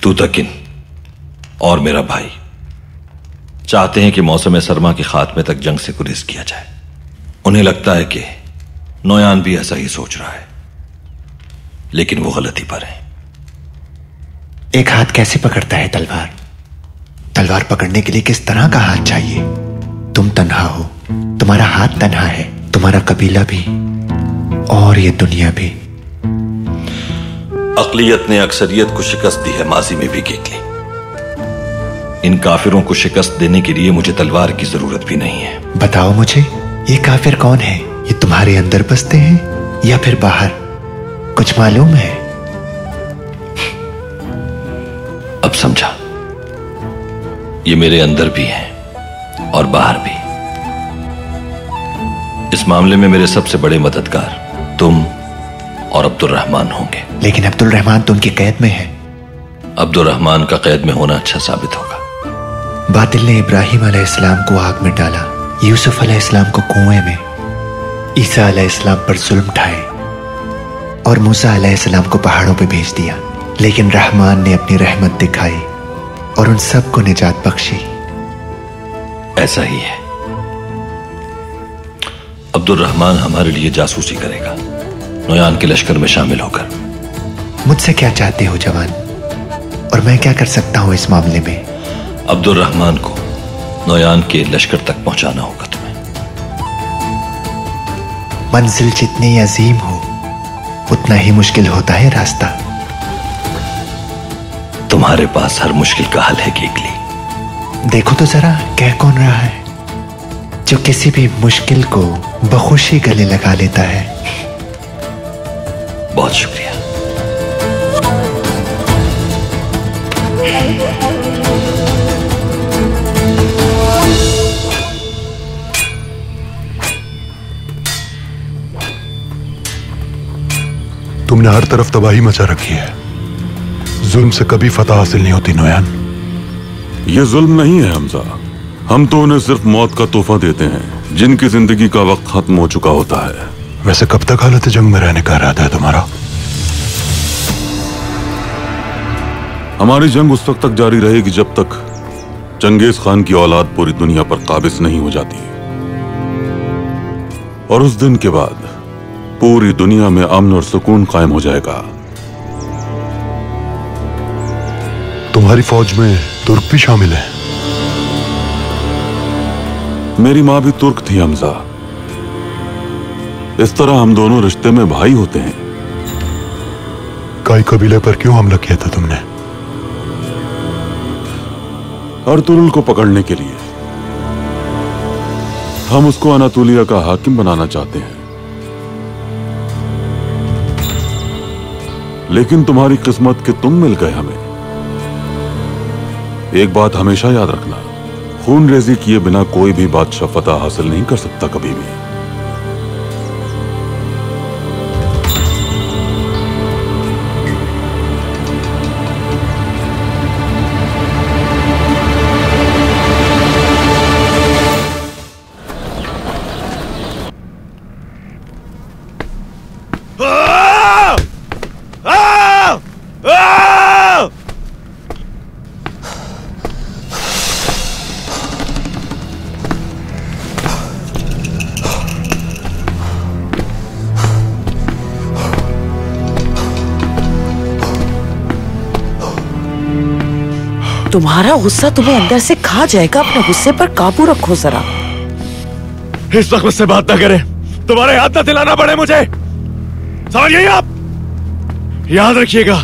तूतकिन और मेरा भाई चाहते हैं कि मौसम सरमा के खात्मे तक जंग से गुरेज किया जाए। उन्हें लगता है कि नोयान भी ऐसा ही सोच रहा है, लेकिन वो गलती पर है। एक हाथ कैसे पकड़ता है तलवार? तलवार पकड़ने के लिए किस तरह का हाथ चाहिए? तुम तन्हा हो, तुम्हारा हाथ तन्हा है, तुम्हारा कबीला भी और ये दुनिया भी। अक़लियत ने अक्सरियत को शिकस्त दी है, माजी में भी केकली। इन काफिरों को शिकस्त देने के लिए मुझे तलवार की जरूरत भी नहीं है। बताओ मुझे, ये काफिर कौन है? ये तुम्हारे अंदर बसते हैं या फिर बाहर? कुछ मालूम है? अब समझा, ये मेरे अंदर भी हैं और बाहर भी। इस मामले में मेरे सबसे बड़े मददगार तुम और अब्दुर्रहमान होंगे। लेकिन अब्दुर्रहमान तो उनकी कैद में है। अब्दुर्रहमान का कैद में होना अच्छा साबित होगा। बातिल ने इब्राहिम अलैहिस्सलाम को आग में डाला, यूसुफ अलैहिस्सलाम को कुएं में, ईसा अलैहिस्सलाम पर जुल्म ढाए और मूसा अलैहिस्सलाम को पहाड़ों पे भेज दिया। लेकिन रहमान ने अपनी रहमत दिखाई और उन सबको निजात बख्शी। ऐसा ही है। अब्दुर्रहमान हमारे लिए जासूसी करेगा, नोयान के लश्कर में शामिल होकर। मुझसे क्या चाहते हो जवान, और मैं क्या कर सकता हूं इस मामले में? अब्दुर्रहमान को नोयान के लश्कर तक पहुंचाना होगा तुम्हें। मंजिल जितनी अजीम हो उतना ही मुश्किल होता है रास्ता। तुम्हारे पास हर मुश्किल का हल है केकली। देखो तो जरा, कह कौन रहा है जो किसी भी मुश्किल को बखुशी गले लगा लेता है। बहुत शुक्रिया। तुमने हर तरफ तबाही मचा रखी है। जुल्म से कभी फतह हासिल नहीं होती नोयान। ये जुल्म नहीं है हमजा, हम तो उन्हें सिर्फ मौत का तोहफा देते हैं जिनकी जिंदगी का वक्त खत्म हो चुका होता है। वैसे कब तक हालत जंग में रहने का इरादा है तुम्हारा? हमारी जंग उस वक्त तक जारी रहेगी जब तक चंगेज खान की औलाद पूरी दुनिया पर काबिज नहीं हो जाती, और उस दिन के बाद पूरी दुनिया में अमन और सुकून कायम हो जाएगा। तुम्हारी फौज में तुर्क भी शामिल है? मेरी मां भी तुर्क थी हमजा। इस तरह हम दोनों रिश्ते में भाई होते हैं। काई कबीले पर क्यों हमला किया था तुमने? अर्तुरुल को पकड़ने के लिए। हम उसको अनातोलिया का हाकिम बनाना चाहते हैं। लेकिन तुम्हारी किस्मत कि तुम मिल गए हमें। एक बात हमेशा याद रखना, खून रेजी किए बिना कोई भी बादशाह फतह हासिल नहीं कर सकता कभी भी। तुम्हारा गुस्सा तुम्हें अंदर से खा जाएगा। अपने गुस्से पर काबू रखो जरा। इस वक्त मुझसे बात ना करें, तुम्हारे हाथ ना दिलाना पड़े मुझे, समझ गई आप? याद रखिएगा।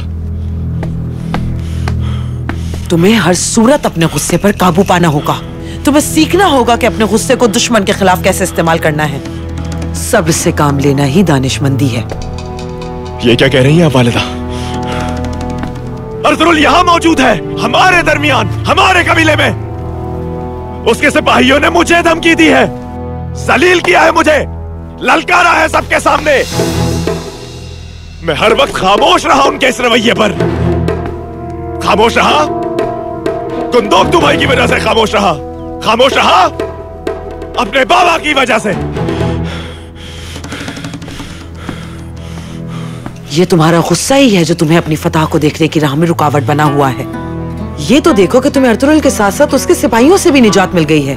तुम्हें हर सूरत अपने गुस्से पर काबू पाना होगा। तुम्हें सीखना होगा कि अपने गुस्से को दुश्मन के खिलाफ कैसे इस्तेमाल करना है। सब्र से काम लेना ही दानिशमंदी है। ये क्या कह रही हैं आप वालिदा? अर्तुरुल यहां मौजूद है, हमारे दरमियान, हमारे कबीले में। उसके सिपाहियों ने मुझे धमकी दी है, जलील किया है मुझे, ललकारा है सबके सामने। मैं हर वक्त खामोश रहा उनके इस रवैये पर। खामोश रहा, कुंदोक भाई की वजह से खामोश रहा। खामोश रहा अपने बाबा की वजह से। ये तुम्हारा गुस्सा ही है जो तुम्हें अपनी फतह को देखने की राह में रुकावट बना हुआ है। ये तो देखो कि तुम्हें अर्तुरुल के साथ साथ उसके सिपाहियों से भी निजात मिल गई है,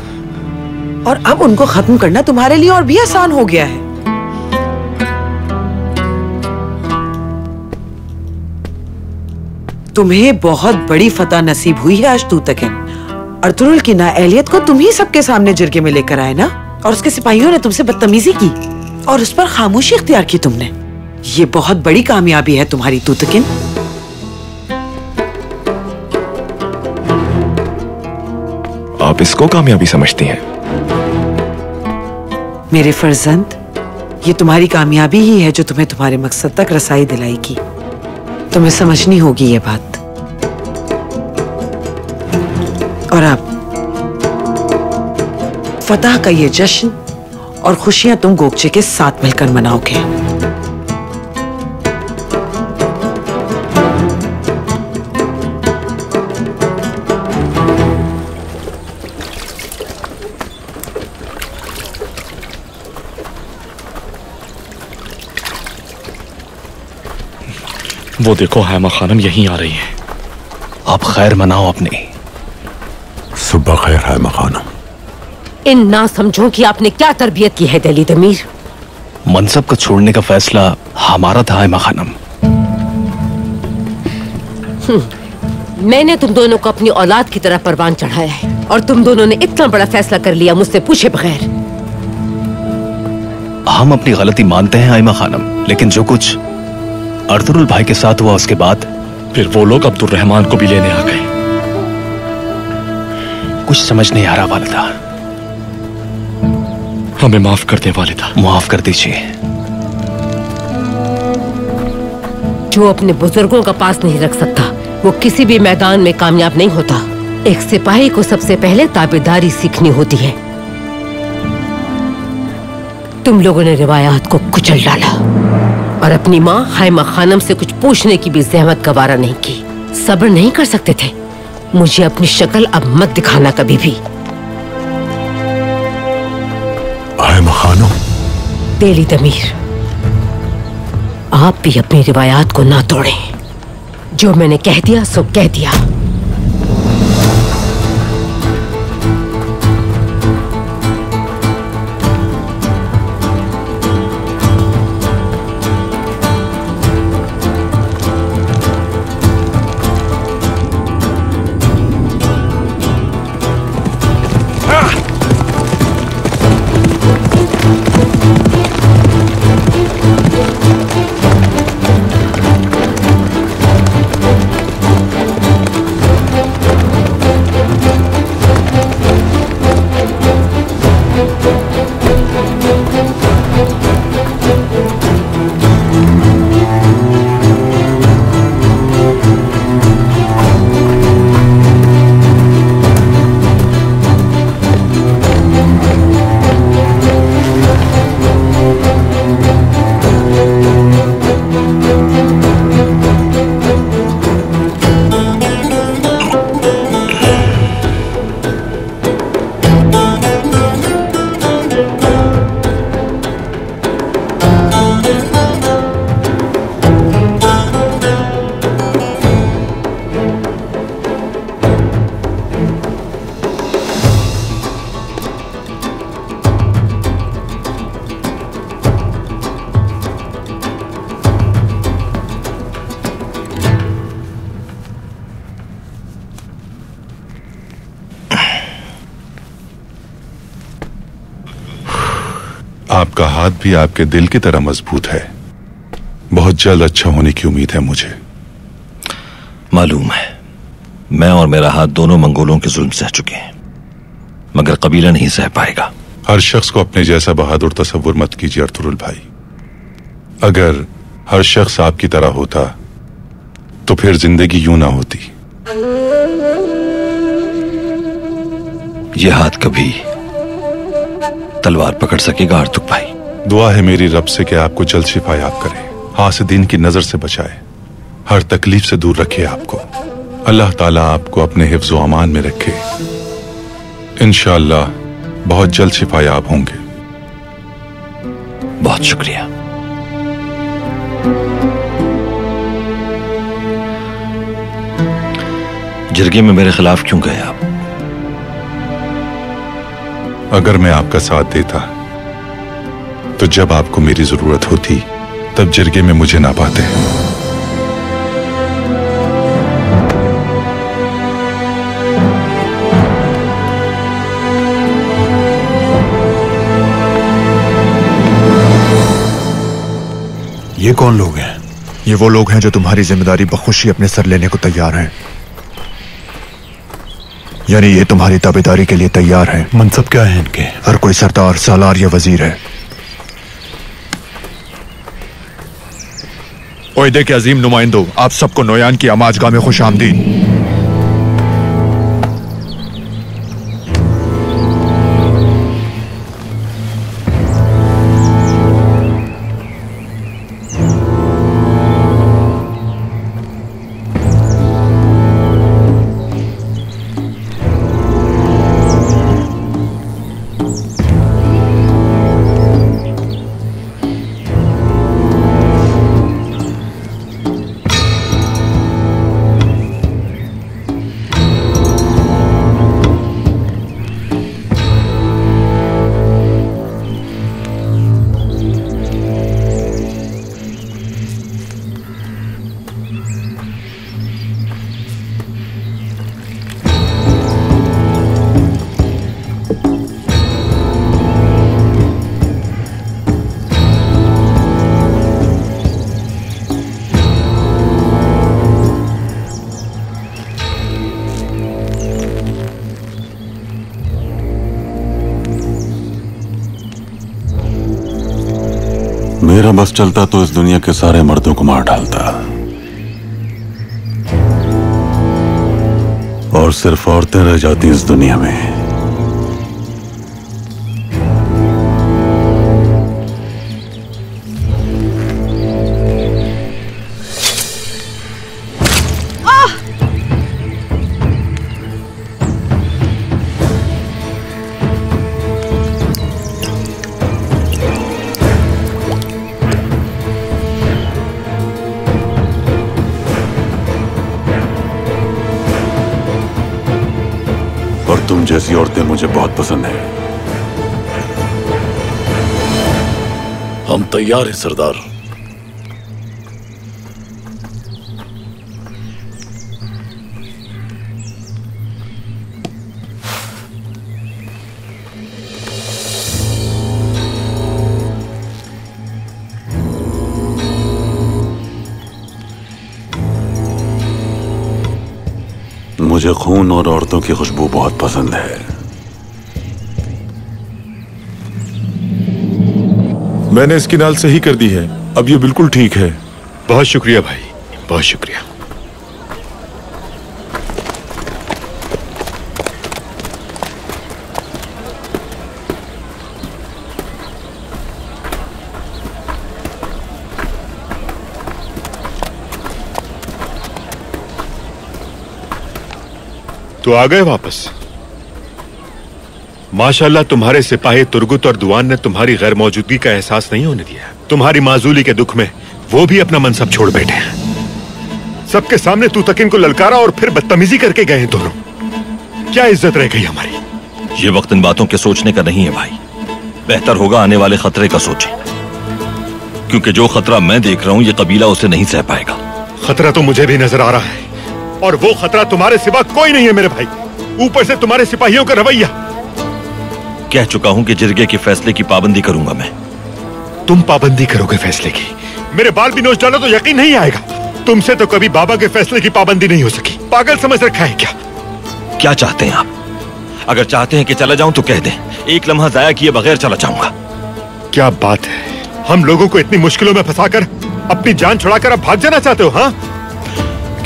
और अब उनको खत्म करना तुम्हारे लिए और भी आसान हो गया है। तुम्हें बहुत बड़ी फतह नसीब हुई है आज तूतकिन। अर्तुरुल की नाअहलियत को तुम ही सबके सामने जिरगे में लेकर आए ना, और उसके सिपाहियों ने तुमसे बदतमीजी की और उस पर खामोशी इख्तियार की तुमने। ये बहुत बड़ी कामयाबी है तुम्हारी तूतकिन। आप इसको कामयाबी समझती हैं? मेरे फर्जंद, ये तुम्हारी कामयाबी ही है जो तुम्हें तुम्हारे मकसद तक रसाई दिलाएगी। तुम्हें समझनी होगी ये बात। और अब फतह का ये जश्न और खुशियां तुम गोगचे के साथ मिलकर मनाओगे। वो देखो हैमा खानम यहीं आ रही है। आप खैर मनाओ अपनी। सुबह खैर हैमा खानम। इन ना समझो कि आपने क्या तरबियत की है दिली दमीर। मनसब को छोड़ने का फैसला हमारा था हैमा खानम। मैंने तुम दोनों को अपनी औलाद की तरह परवान चढ़ाया है, और तुम दोनों ने इतना बड़ा फैसला कर लिया मुझसे पूछे बगैर। हम अपनी गलती मानते हैं हैमा खानम, लेकिन जो कुछ अर्तुरुल भाई के साथ हुआ उसके बाद फिर वो लोग अब्दुल रहमान को भी लेने आ गए। कुछ समझ नहीं आ रहा वालिदा। हमें माफ कर दे वालिदा। माफ कर दीजिए। जो अपने बुजुर्गों का पास नहीं रख सकता वो किसी भी मैदान में कामयाब नहीं होता। एक सिपाही को सबसे पहले ताबेदारी सीखनी होती है। तुम लोगों ने रिवायात को कुचल डाला और अपनी माँ हैमा खानम से कुछ पूछने की भी जहमत गवारा नहीं की। सब्र नहीं कर सकते थे। मुझे अपनी शक्ल अब मत दिखाना कभी भी। हैमा खानम। दिली दमीर, आप भी अपनी रिवायात को ना तोड़ें। जो मैंने कह दिया सो कह दिया। आपका हाथ भी आपके दिल की तरह मजबूत है। बहुत जल्द अच्छा होने की उम्मीद है मुझे। मालूम है, मैं और मेरा हाथ दोनों मंगोलों के जुल्म सह चुके हैं, मगर कबीला नहीं सह पाएगा। हर शख्स को अपने जैसा बहादुर तसव्वुर मत कीजिए अर्तुरुल भाई। अगर हर शख्स आपकी तरह होता तो फिर जिंदगी यूं ना होती। यह हाथ कभी तलवार पकड़ सकेगा अर्तुक भाई? दुआ है मेरी रब से कि आपको जल्द शिफायाब करे, हासिदीन की नजर से बचाए, हर तकलीफ से दूर रखे आपको। अल्लाह ताला आपको अपने हिफ्ज़ व अमान में रखे। इंशाअल्लाह बहुत जल्द शिफायाब होंगे। बहुत शुक्रिया। जिरगे में मेरे खिलाफ क्यों गए आप? अगर मैं आपका साथ देता तो जब आपको मेरी जरूरत होती तब जिरगे में मुझे ना पाते। ये कौन लोग हैं? ये वो लोग हैं जो तुम्हारी जिम्मेदारी बखुशी अपने सर लेने को तैयार हैं। यानी ये तुम्हारी ताबेदारी के लिए तैयार हैं। मनसब क्या है इनके? हर कोई सरदार, सालार या वजीर है। ओहदे के अजीम नुमाइंदों, आप सबको नोयान की अमाजगाह में खुश आमदीद। मेरा बस चलता तो इस दुनिया के सारे मर्दों को मार डालता और सिर्फ औरतें रह जाती इस दुनिया में। तुम जैसी औरतें मुझे बहुत पसंद है। हम तैयार हैं सरदार। मुझे खून और औरतों की खुशबू बहुत पसंद है। मैंने इसकी नाल सही कर दी है, अब ये बिल्कुल ठीक है। बहुत शुक्रिया भाई, बहुत शुक्रिया। तो आ गए वापस? माशाल्लाह, तुम्हारे सिपाही तुर्गुत और दुआन ने तुम्हारी गैर मौजूदगी का एहसास नहीं होने दिया। तुम्हारी माजूली के दुख में वो भी अपना मनसब छोड़ बैठे हैं। सबके सामने तू तक इनको ललकारा और फिर बदतमीजी करके गए हैं दोनों। क्या इज्जत रह गई हमारी? ये वक्त इन बातों के सोचने का नहीं है भाई। बेहतर होगा आने वाले खतरे का सोचें, क्योंकि जो खतरा मैं देख रहा हूं ये कबीला उसे नहीं सह पाएगा। खतरा तो मुझे भी नजर आ रहा है, और वो खतरा तुम्हारे सिवा कोई नहीं है मेरे भाई। ऊपर से तुम्हारे सिपाहियों का रवैया। कह चुका हूं कि जिरगे के फैसले की पाबंदी करूंगा मैं। तुम पाबंदी करोगे फैसले की। मेरे बाल भी नोच डालो तो यकीन नहीं आएगा। तुमसे तो कभी बाबा के फैसले की पाबंदी नहीं हो सकी। पागल समझ रखा है क्या? क्या चाहते हैं आप? अगर चाहते हैं कि चला जाऊं तो कह दें, एक लम्हा जाया किए बगैर चला जाऊंगा। क्या बात है, हम लोगों को इतनी मुश्किलों में फंसाकर अपनी जान छुड़ाकर अब भाग जाना चाहते हो? हाँ,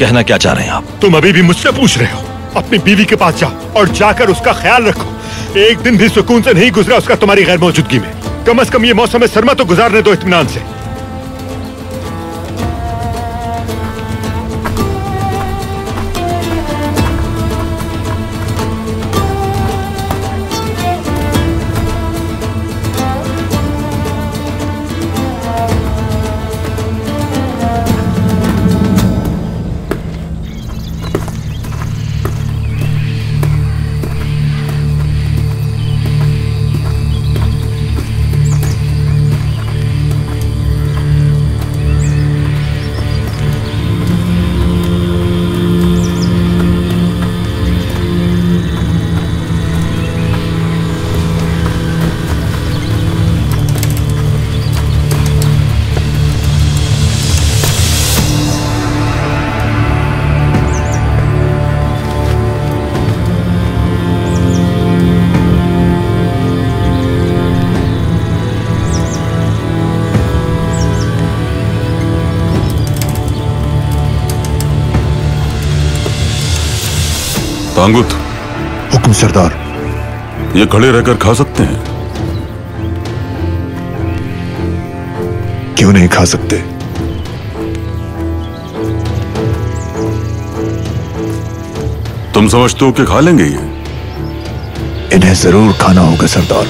कहना क्या चाह रहे हैं आप? तुम अभी भी मुझसे पूछ रहे हो? अपनी बीवी के पास जाओ और जाकर उसका ख्याल रखो। एक दिन भी सुकून से नहीं गुजरा उसका तुम्हारी गैर मौजूदगी में। कम से कम ये मौसम सरमा तो गुजारने दो इत्मीनान से। तांगुत। हुक्म सरदार। ये खड़े रहकर खा सकते हैं? क्यों नहीं खा सकते? तुम समझते हो कि खा लेंगे ये? इन्हें जरूर खाना होगा सरदार।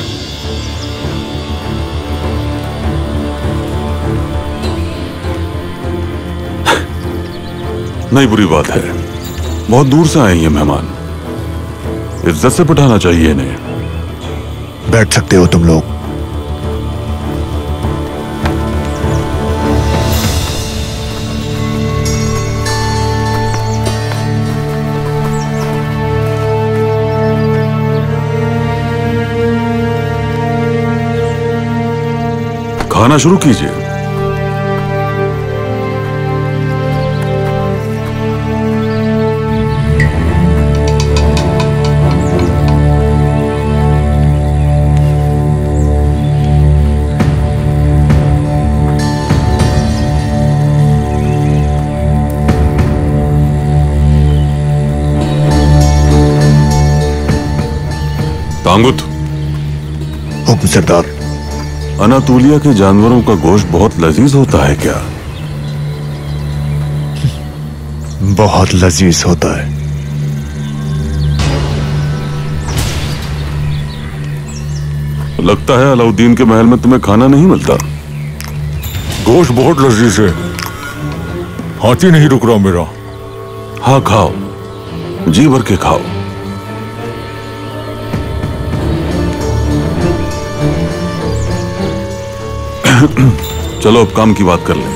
नहीं, बुरी बात है। बहुत दूर से आए ये मेहमान, इज्जत से बिठाना चाहिए इन्हें। बैठ सकते हो तुम लोग। खाना शुरू कीजिए। तांगुत। हुक्म सरदार। अनातोलिया के जानवरों का गोश्त बहुत लजीज होता है क्या? बहुत लजीज होता है। लगता है अलाउद्दीन के महल में तुम्हें खाना नहीं मिलता। गोश्त बहुत लजीज है, हाथी नहीं रुक रहा मेरा। हाँ, खाओ, जी भर के खाओ। चलो अब काम की बात कर लें।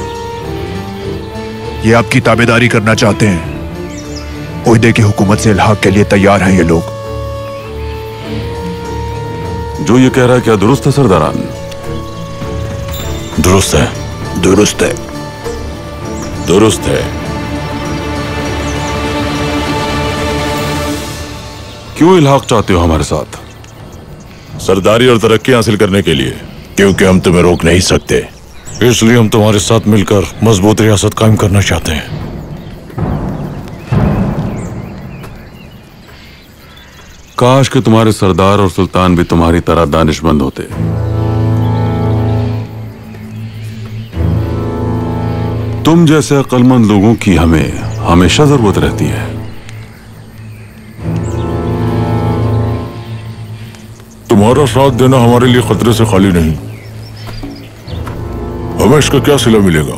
ये आपकी ताबेदारी करना चाहते हैं। ओहदे की हुकूमत से इल्हाक के लिए तैयार हैं ये लोग। जो ये कह रहा है क्या दुरुस्त है सरदारान? दुरुस्त है, दुरुस्त है, दुरुस्त है। क्यों इल्हाक चाहते हो हमारे साथ? सरदारी और तरक्की हासिल करने के लिए। क्योंकि हम तुम्हें रोक नहीं सकते, इसलिए हम तुम्हारे साथ मिलकर मजबूत रियासत कायम करना चाहते हैं। काश कि तुम्हारे सरदार और सुल्तान भी तुम्हारी तरह दानिशमंद होते। तुम जैसे अक्लमंद लोगों की हमें हमेशा जरूरत रहती है। तुम्हारा साथ देना हमारे लिए खतरे से खाली नहीं। हमें इसका क्या सिला मिलेगा?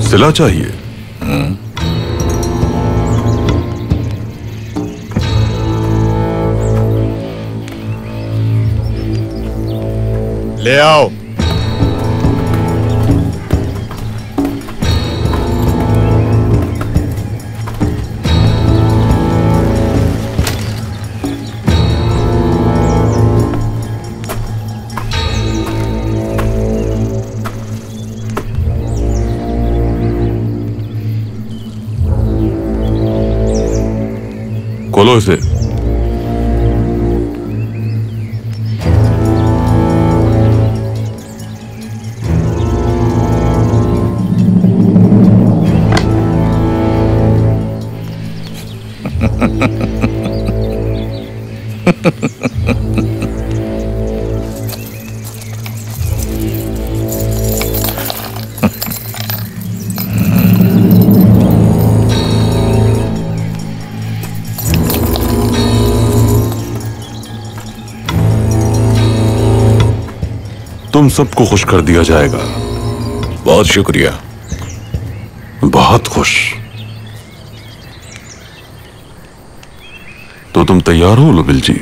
सिला चाहिए। ले आओ। लो इसे। तुम सबको खुश कर दिया जाएगा। बहुत शुक्रिया। बहुत खुश। तो तुम तैयार हो लुबिल जी?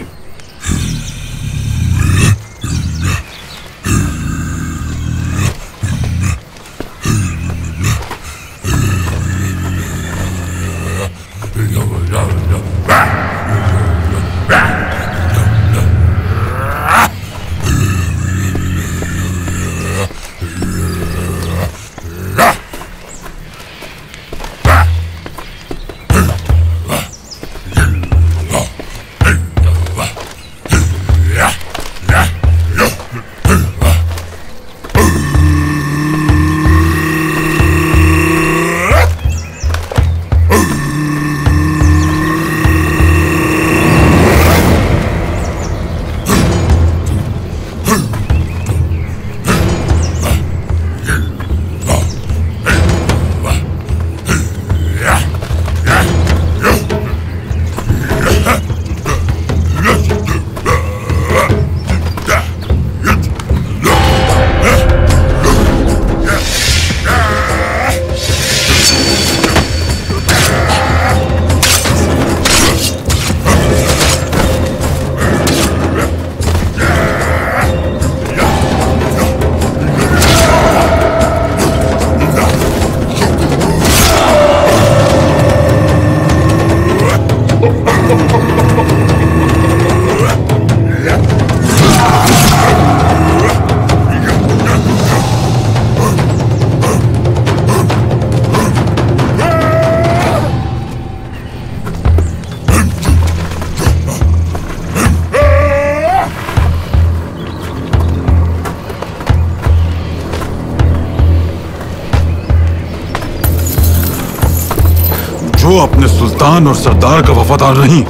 जो अपने सुल्तान और सरदार का वफादार नहीं,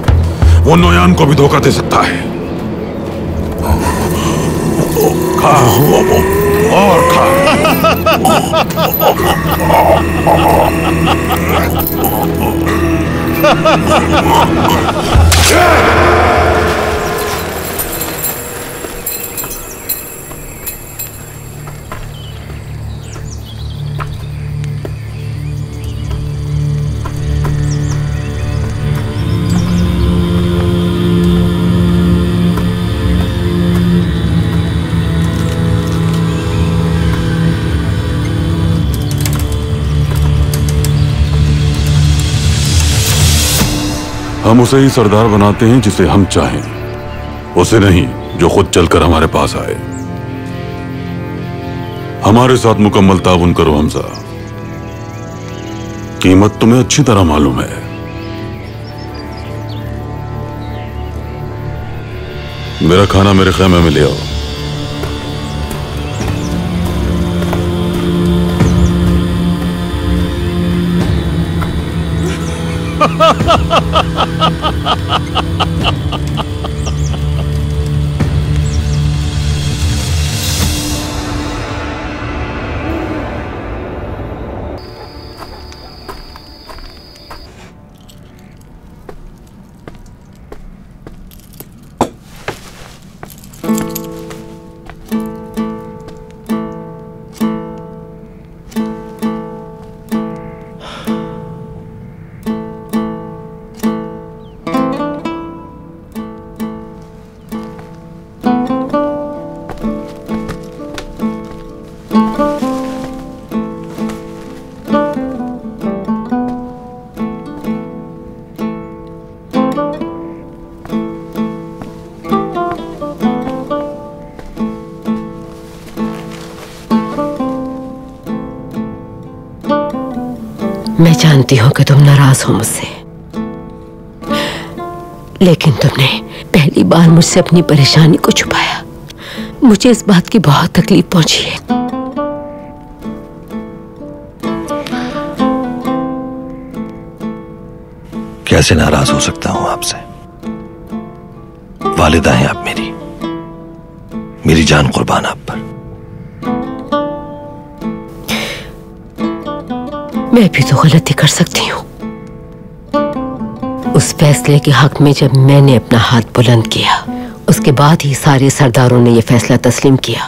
वो नोयान को भी धोखा दे सकता है। खा और खा। हम उसे ही सरदार बनाते हैं जिसे हम चाहें, उसे नहीं जो खुद चलकर हमारे पास आए। हमारे साथ मुकम्मल ताउन करो हमजा। कीमत तुम्हें अच्छी तरह मालूम है। मेरा खाना मेरे खैमे में ले आओ। मैं जानती हूं कि तुम नाराज हो मुझसे, लेकिन तुमने पहली बार मुझसे अपनी परेशानी को छुपाया। मुझे इस बात की बहुत तकलीफ पहुंची है। कैसे नाराज हो सकता हूं आपसे? वालिदा हैं आप मेरी जान कुर्बान आप पर। मैं भी तो गलती कर सकती हूँ। उस फैसले के हक में जब मैंने अपना हाथ बुलंद किया, उसके बाद ही सारे सरदारों ने यह फैसला तस्लीम किया।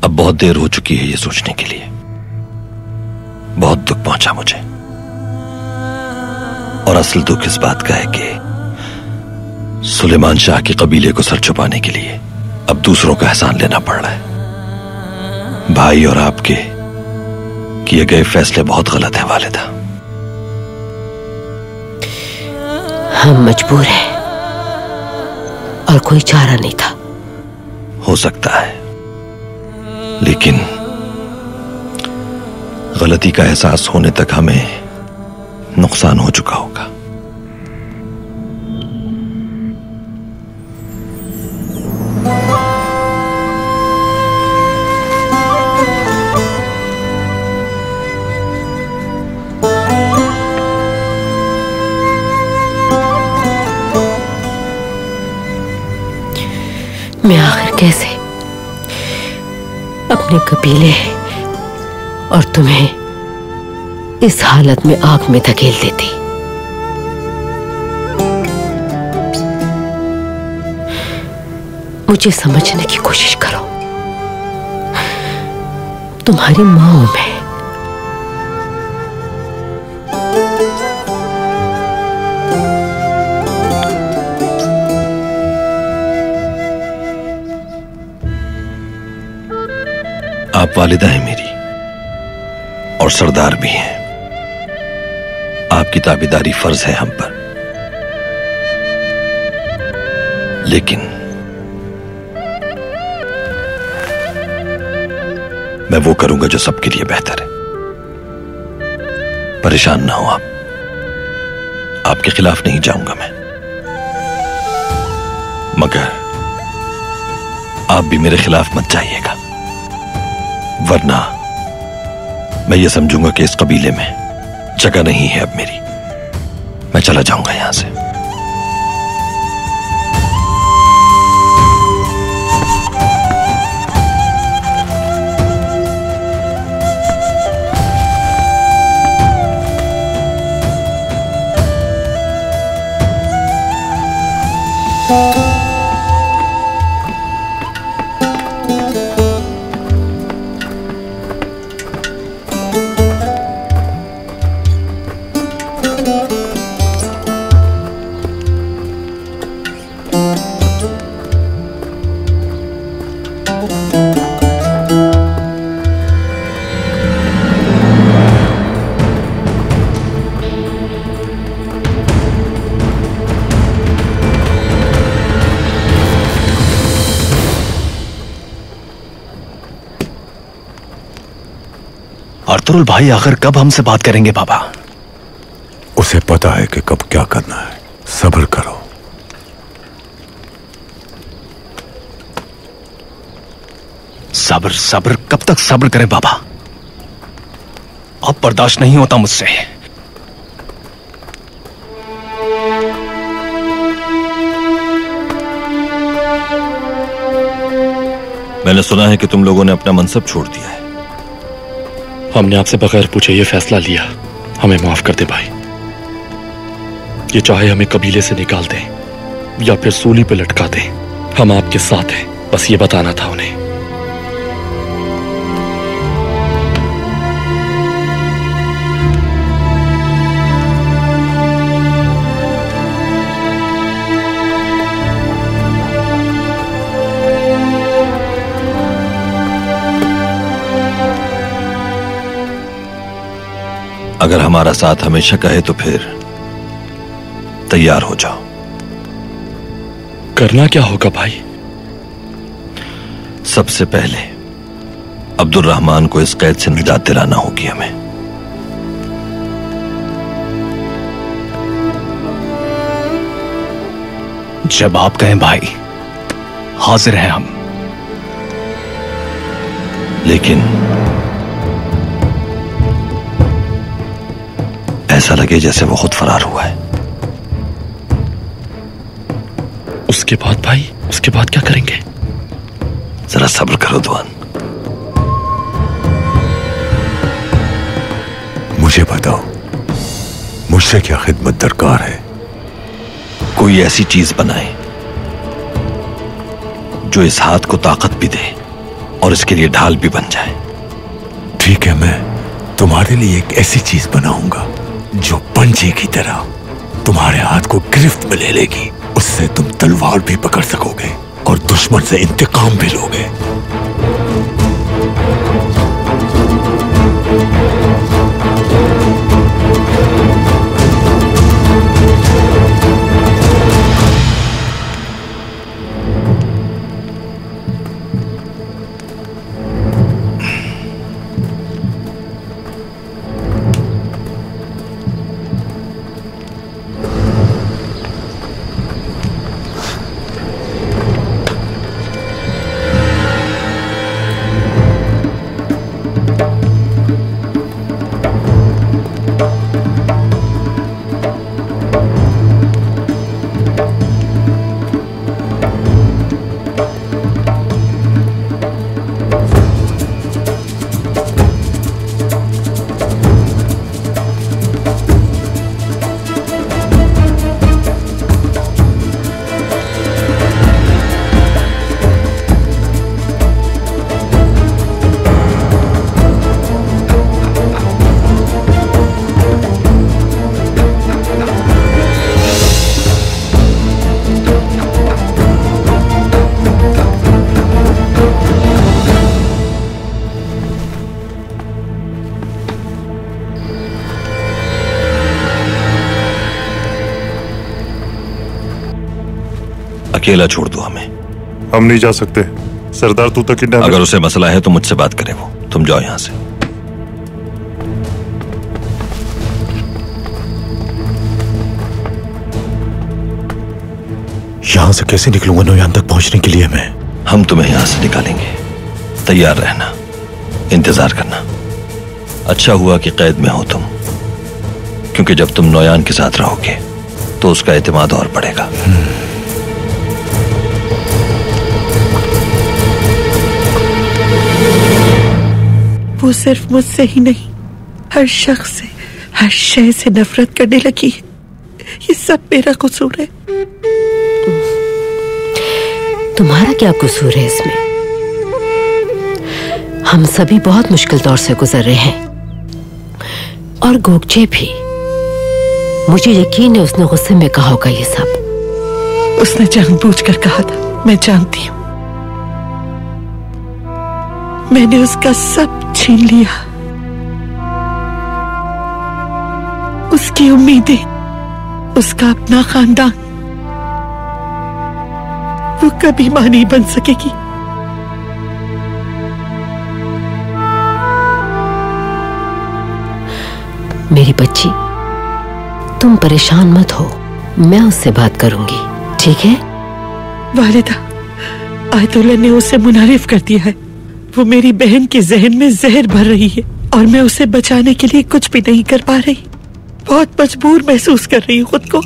अब बहुत देर हो चुकी है ये सोचने के लिए। बहुत दुख पहुंचा मुझे, और असल दुख इस बात का है कि सुलेमान शाह के कबीले को सर छुपाने के लिए अब दूसरों का एहसान लेना पड़ रहा है। भाई और आपके किए गए फैसले बहुत गलत है वालिदा। हम मजबूर हैं और कोई चारा नहीं था। हो सकता है, लेकिन गलती का एहसास होने तक हमें नुकसान हो चुका होगा। मैं आखिर कैसे अपने कबीले और तुम्हें इस हालत में आग में धकेल देती। मुझे समझने की कोशिश करो। तुम्हारी मां हूं मैं। आप वालिदा हैं मेरी, और सरदार भी हैं। आपकी ताबेदारी फर्ज है हम पर, लेकिन मैं वो करूंगा जो सबके लिए बेहतर है। परेशान ना हो आप, आपके खिलाफ नहीं जाऊंगा मैं, मगर आप भी मेरे खिलाफ मत जाइएगा, वरना मैं ये समझूंगा कि इस कबीले में जगह नहीं है अब मेरी। मैं चला जाऊंगा यहां से। अर्तुरुल भाई आखिर कब हमसे बात करेंगे बाबा? उसे पता है कि कब क्या करना है। सब्र करो। सब्र सब्र कब तक सब्र करें बाबा? अब बर्दाश्त नहीं होता मुझसे। मैंने सुना है कि तुम लोगों ने अपना मनसब छोड़ दिया है। हमने आपसे बगैर पूछे ये फैसला लिया। हमें माफ कर दे भाई। ये चाहे हमें कबीले से निकाल दें या फिर सूली पे लटका दें, हम आपके साथ हैं। बस ये बताना था उन्हें। अगर हमारा साथ हमेशा कहे तो फिर तैयार हो जाओ। करना क्या होगा भाई? सबसे पहले अब्दुर्रहमान को इस कैद से निजात दिलाना होगी हमें। जब आप कहें भाई, हाजिर हैं हम। लेकिन ऐसा लगे जैसे वो खुद फरार हुआ है। उसके बाद भाई, उसके बाद क्या करेंगे? जरा सब्र करो दुआन। मुझे बताओ, मुझसे क्या खिदमत दरकार है? कोई ऐसी चीज बनाए जो इस हाथ को ताकत भी दे और इसके लिए ढाल भी बन जाए। ठीक है, मैं तुम्हारे लिए एक ऐसी चीज बनाऊंगा जो पंजे की तरह तुम्हारे हाथ को गिरफ्त में ले लेगी। उससे तुम तलवार भी पकड़ सकोगे और दुश्मन से इंतकाम भी लोगे। अकेला छोड़ दो हमें। हम नहीं जा सकते सरदार, तू तक अगर उसे मसला है तो मुझसे बात करे वो। तुम जाओ यहां से। यहां से कैसे निकलूंगा नोयान तक पहुंचने के लिए मैं? हम तुम्हें यहां से निकालेंगे, तैयार रहना, इंतजार करना। अच्छा हुआ कि कैद में हो तुम, क्योंकि जब तुम नोयान के साथ रहोगे तो उसका एतमाद और बढ़ेगा। वो सिर्फ मुझसे ही नहीं, हर शख्स से, हर शय से नफरत करने लगी है। ये सब मेरा कसूर है। तुम्हारा क्या कसूर है इसमें? हम सभी बहुत मुश्किल दौर से गुजर रहे हैं, और गोगचे भी। मुझे यकीन है उसने गुस्से में कहा होगा ये सब। उसने जानबूझकर कहा था, मैं जानती हूं। मैंने उसका सब छीन लिया, उसकी उम्मीदें, उसका अपना खानदान। वो कभी मां नहीं बन सकेगी। मेरी बच्ची, तुम परेशान मत हो, मैं उससे बात करूंगी, ठीक है? वालिदा, आयतुल्लाह ने उसे मुनारिफ कर दिया है। वो मेरी बहन के जहन में जहर भर रही है और मैं उसे बचाने के लिए कुछ भी नहीं कर पा रही। बहुत मजबूर महसूस कर रही हूँ खुद को।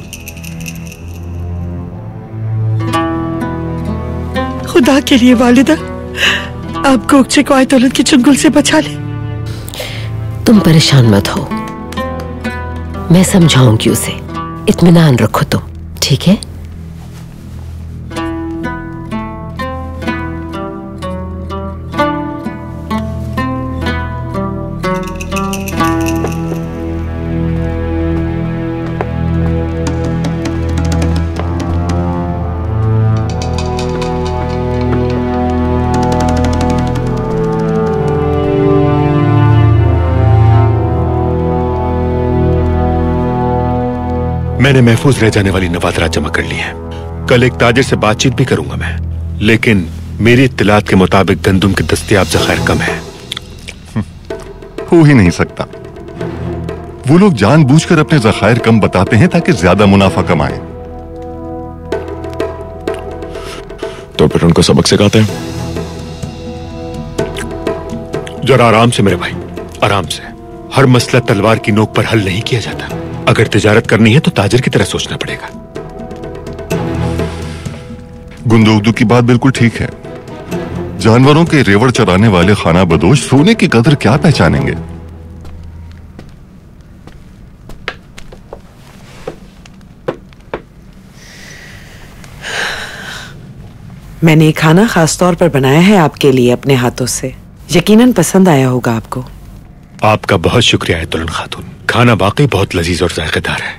खुदा के लिए वालिदा, आप गोगचे को आयतुल्लाह की चुंगल से बचा ले। तुम परेशान मत हो, मैं समझाऊंगी उसे। इत्मीनान रखो तुम, ठीक है? मैंने महफूज रह जाने वाली नवादरात जमा कर ली है। कल एक ताजिर से बातचीत भी करूंगा मैं, लेकिन मेरी इत्तलात के मुताबिक गंदुम के दस्तियाब ज़खायर कम है। हो ही नहीं सकता। वो लोग जानबूझकर अपने ज़खायर कम बताते हैं ताकि ज्यादा मुनाफा कमाएं। तो फिर उनको सबक सिखाते हैं। जरा आराम से मेरे भाई, आराम से। हर मसला तलवार की नोक पर हल नहीं किया जाता। अगर तिजारत करनी है तो ताजिर की तरह सोचना पड़ेगा। गुंदोगदू की बात बिल्कुल ठीक है। जानवरों के रेवड़ चराने वाले खाना बदोश सोने की कदर क्या पहचानेंगे। मैंने खाना खास तौर पर बनाया है आपके लिए अपने हाथों से। यकीनन पसंद आया होगा आपको। आपका बहुत शुक्रिया है तुलन खातून। खाना वाकई बहुत लजीज और जायकेदार है।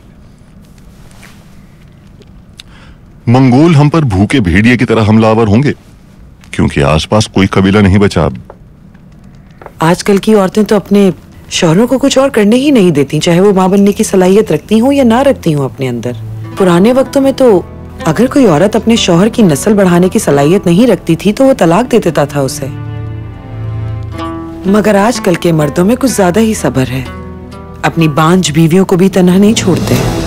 मंगोल हम पर भूखे भेड़िए की तरह हमलावर होंगे, क्योंकि आसपास कोई कबीला नहीं बचा अब। आजकल की औरतें तो अपने शौहरों को कुछ और करने ही नहीं देती, चाहे वो मां बनने की सलाहियत रखती हो या ना रखती हो अपने अंदर। पुराने वक्तों में तो अगर कोई औरत अपने शौहर की नस्ल बढ़ाने की सलाहियत नहीं रखती थी तो वो तलाक दे देता था उसे। मगर आजकल के मर्दों में कुछ ज्यादा ही सब्र है। अपनी बांझ बीवियों को भी तन्हा नहीं छोड़ते।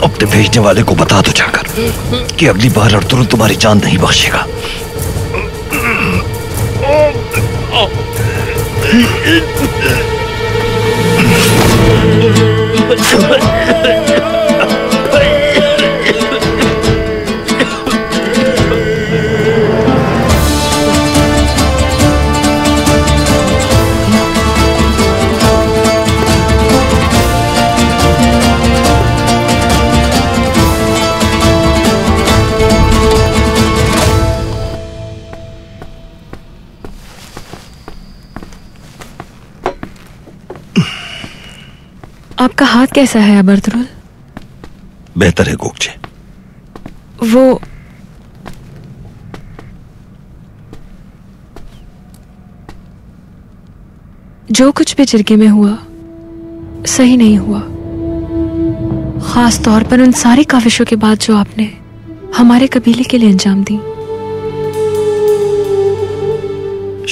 अपने भेजने वाले को बता दो जाकर कि अगली बार अर्तुगरुल तुम्हारी जान नहीं बख्शेगा। आपका हाथ कैसा है अब अर्तुगरुल? बेहतर है गोकचे। वो जो कुछ भी जिरगे में हुआ सही नहीं हुआ, खास तौर पर उन सारी काविशों के बाद जो आपने हमारे कबीले के लिए अंजाम दी।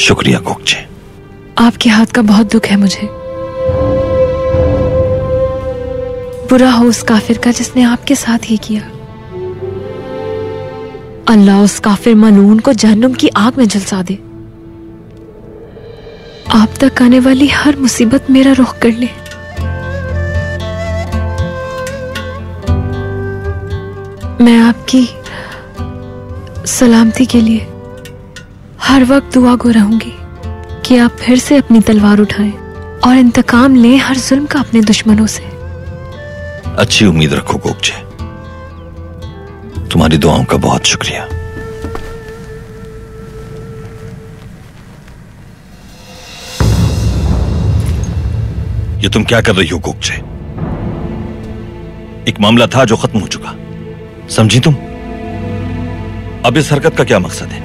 शुक्रिया गोकचे। आपके हाथ का बहुत दुख है मुझे। बुरा हो उस काफिर का जिसने आपके साथ ही किया। अल्लाह उस काफिर मलून को जहन्नुम की आग में झुलसा दे। आप तक आने वाली हर मुसीबत मेरा रुख कर ले। मैं आपकी सलामती के लिए हर वक्त दुआ गो रहूंगी कि आप फिर से अपनी तलवार उठाएं और इंतकाम लें हर जुल्म का अपने दुश्मनों से। अच्छी उम्मीद रखो गोकचे। तुम्हारी दुआओं का बहुत शुक्रिया। ये तुम क्या कर रही हो गोकचे? एक मामला था जो खत्म हो चुका, समझी तुम? अब इस हरकत का क्या मकसद है?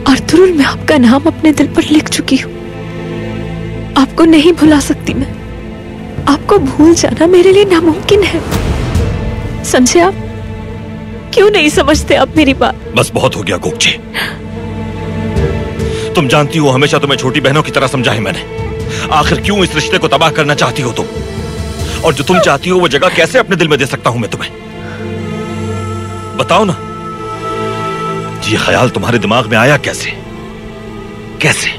अर्तुगरुल, मैं आपका नाम अपने दिल पर लिख चुकी हूं। आपको नहीं भुला सकती मैं। आपको भूल जाना मेरे लिए नामुमकिन है। समझे आप? क्यों नहीं समझते आप मेरी बात? बस बहुत हो गया गोकचे। तुम जानती हो हमेशा तुम्हें छोटी बहनों की तरह समझा है मैंने। आखिर क्यों इस रिश्ते को तबाह करना चाहती हो तुम? और जो तुम चाहती हो वो जगह कैसे अपने दिल में दे सकता हूं मैं तुम्हें? बताओ ना, ये ख्याल तुम्हारे दिमाग में आया कैसे? कैसे?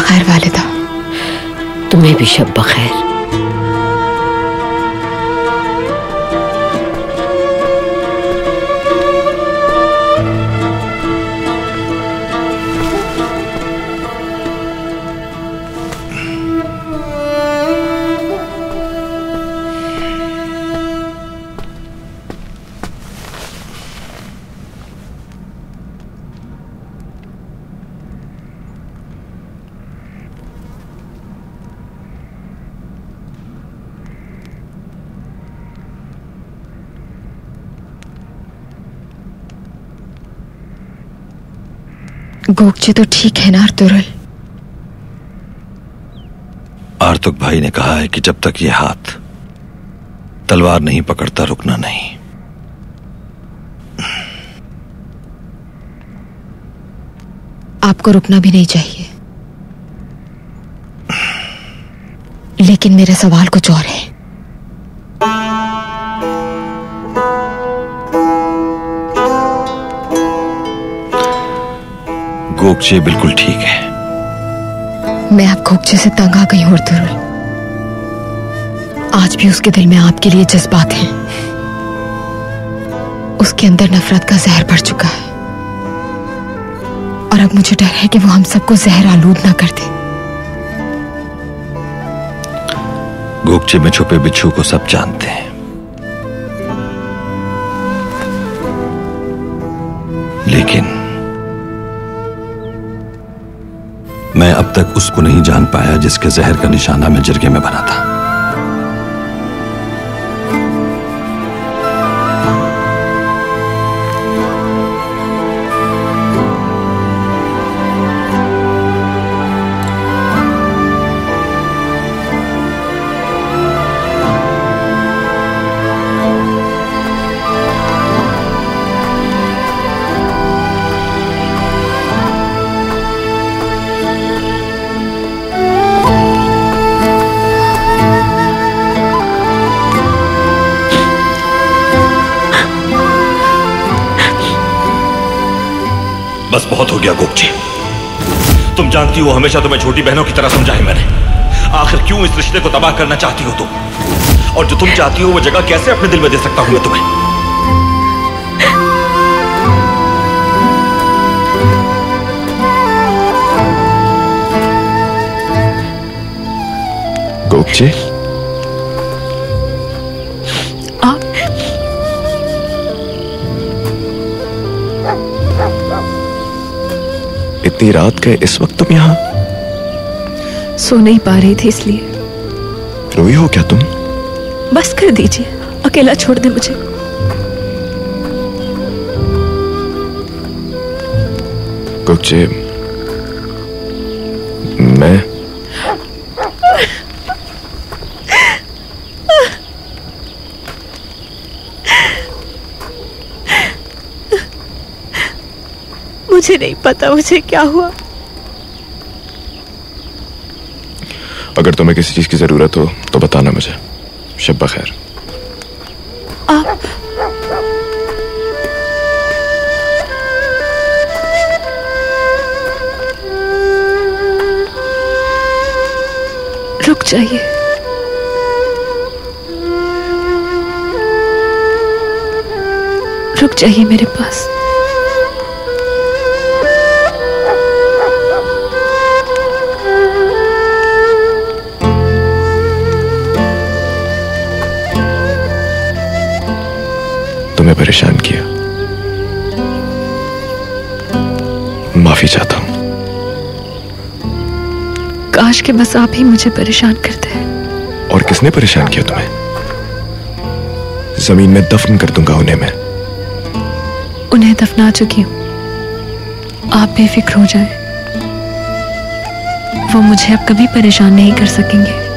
बखैर वालिदा। तुम्हें भी शब बखैर। गोकचे तो ठीक है ना अर्तुरुल? आर्तुक भाई ने कहा है कि जब तक ये हाथ तलवार नहीं पकड़ता रुकना नहीं। आपको रुकना भी नहीं चाहिए, लेकिन मेरा सवाल कुछ और है। गोकचे बिल्कुल ठीक है। मैं आप गोकचे से तंग आ गई हूं अर्तुरुल। आज भी उसके दिल में आपके लिए जज्बात हैं। उसके अंदर नफरत का जहर भर चुका है और अब मुझे डर है कि वो हम सबको जहर आलूद ना कर दे। गोकचे में छुपे बिच्छू को सब जानते हैं, लेकिन मैं अब तक उसको नहीं जान पाया जिसके जहर का निशाना मैं जिरगे में बना था। बस बहुत हो गया गोकचे। तुम जानती हो हमेशा तुम्हें छोटी बहनों की तरह समझा है मैंने। आखिर क्यों इस रिश्ते को तबाह करना चाहती हो तुम? और जो तुम चाहती हो वो जगह कैसे अपने दिल में दे सकता हूं मैं तुम्हें? गोकचे, इतनी रात के इस वक्त तुम यहाँ? सो नहीं पा रही थी इसलिए। रोई हो क्या तुम? बस कर दीजिए, अकेला छोड़ दे मुझे। गोकचे, मैं मुझे नहीं पता मुझे क्या हुआ। अगर तुम्हें किसी चीज की जरूरत हो तो बताना मुझे। शब बखैर। आप रुक जाइए। रुक जाइए मेरे पास। तुम्हें परेशान किया, माफी चाहता हूं। काश के बस आप ही मुझे परेशान करते हैं। और किसने परेशान किया तुम्हें? जमीन में दफन कर दूंगा उन्हें मैं। उन्हें दफना चुकी हूं, आप बेफिक्र हो जाएं। वो मुझे अब कभी परेशान नहीं कर सकेंगे।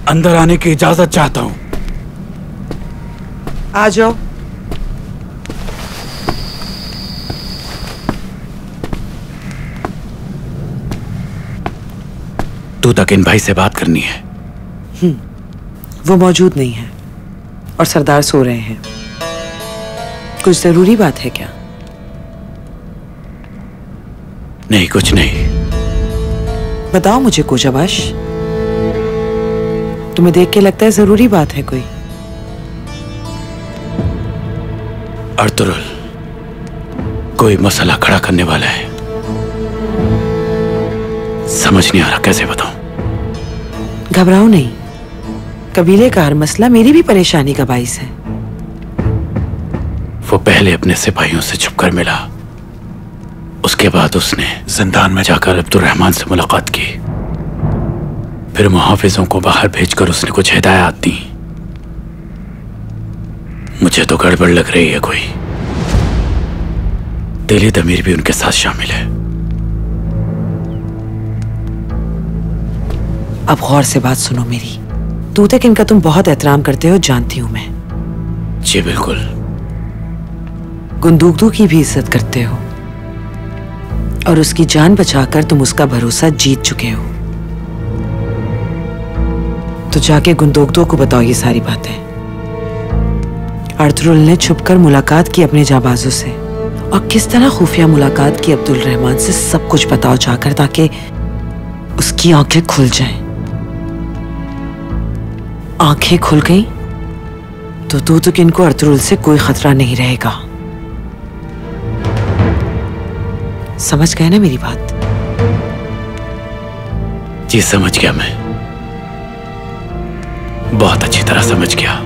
अंदर आने की इजाजत चाहता हूं। आ जाओ। तू तकिन भाई से बात करनी है। वो मौजूद नहीं है। और सरदार सो रहे हैं। कुछ जरूरी बात है क्या? नहीं, कुछ नहीं। बताओ मुझे कोजाबाश, तुम्हें देख के लगता है जरूरी बात है कोई। अर्तुरुल कोई मसला खड़ा करने वाला है, समझ नहीं आ रहा कैसे बताऊं। घबराओ नहीं, कबीले का हर मसला मेरी भी परेशानी का बाइस है। वो पहले अपने सिपाहियों से छुपकर मिला, उसके बाद उसने जिंदान में जाकर अब्दुर्रहमान से मुलाकात की, फिर मुहाफिजों को बाहर भेजकर उसने कुछ हिदायत दी। मुझे तो गड़बड़ लग रही है कोई। दिली दमीर भी उनके साथ शामिल है। अब गौर से बात सुनो मेरी। तूतक इनका तुम बहुत एहतराम करते हो, जानती हूं मैं। जी बिल्कुल। गुंदुकदू की भी इज्जत करते हो और उसकी जान बचाकर तुम उसका भरोसा जीत चुके हो। तो जाके गुंदुकदू को बताओ ये सारी बातें। अर्तुरुल ने छुपकर मुलाकात की अपने जाबाजों से, और किस तरह खुफिया मुलाकात की अब्दुल-रहमान से, सब कुछ बताओ जाकर, ताकि उसकी आंखें खुल जाएं। आंखें खुल गई तो तूतक इनको अर्तुरुल से कोई खतरा नहीं रहेगा। समझ गए ना मेरी बात? जी समझ गया, मैं बहुत अच्छी तरह समझ गया।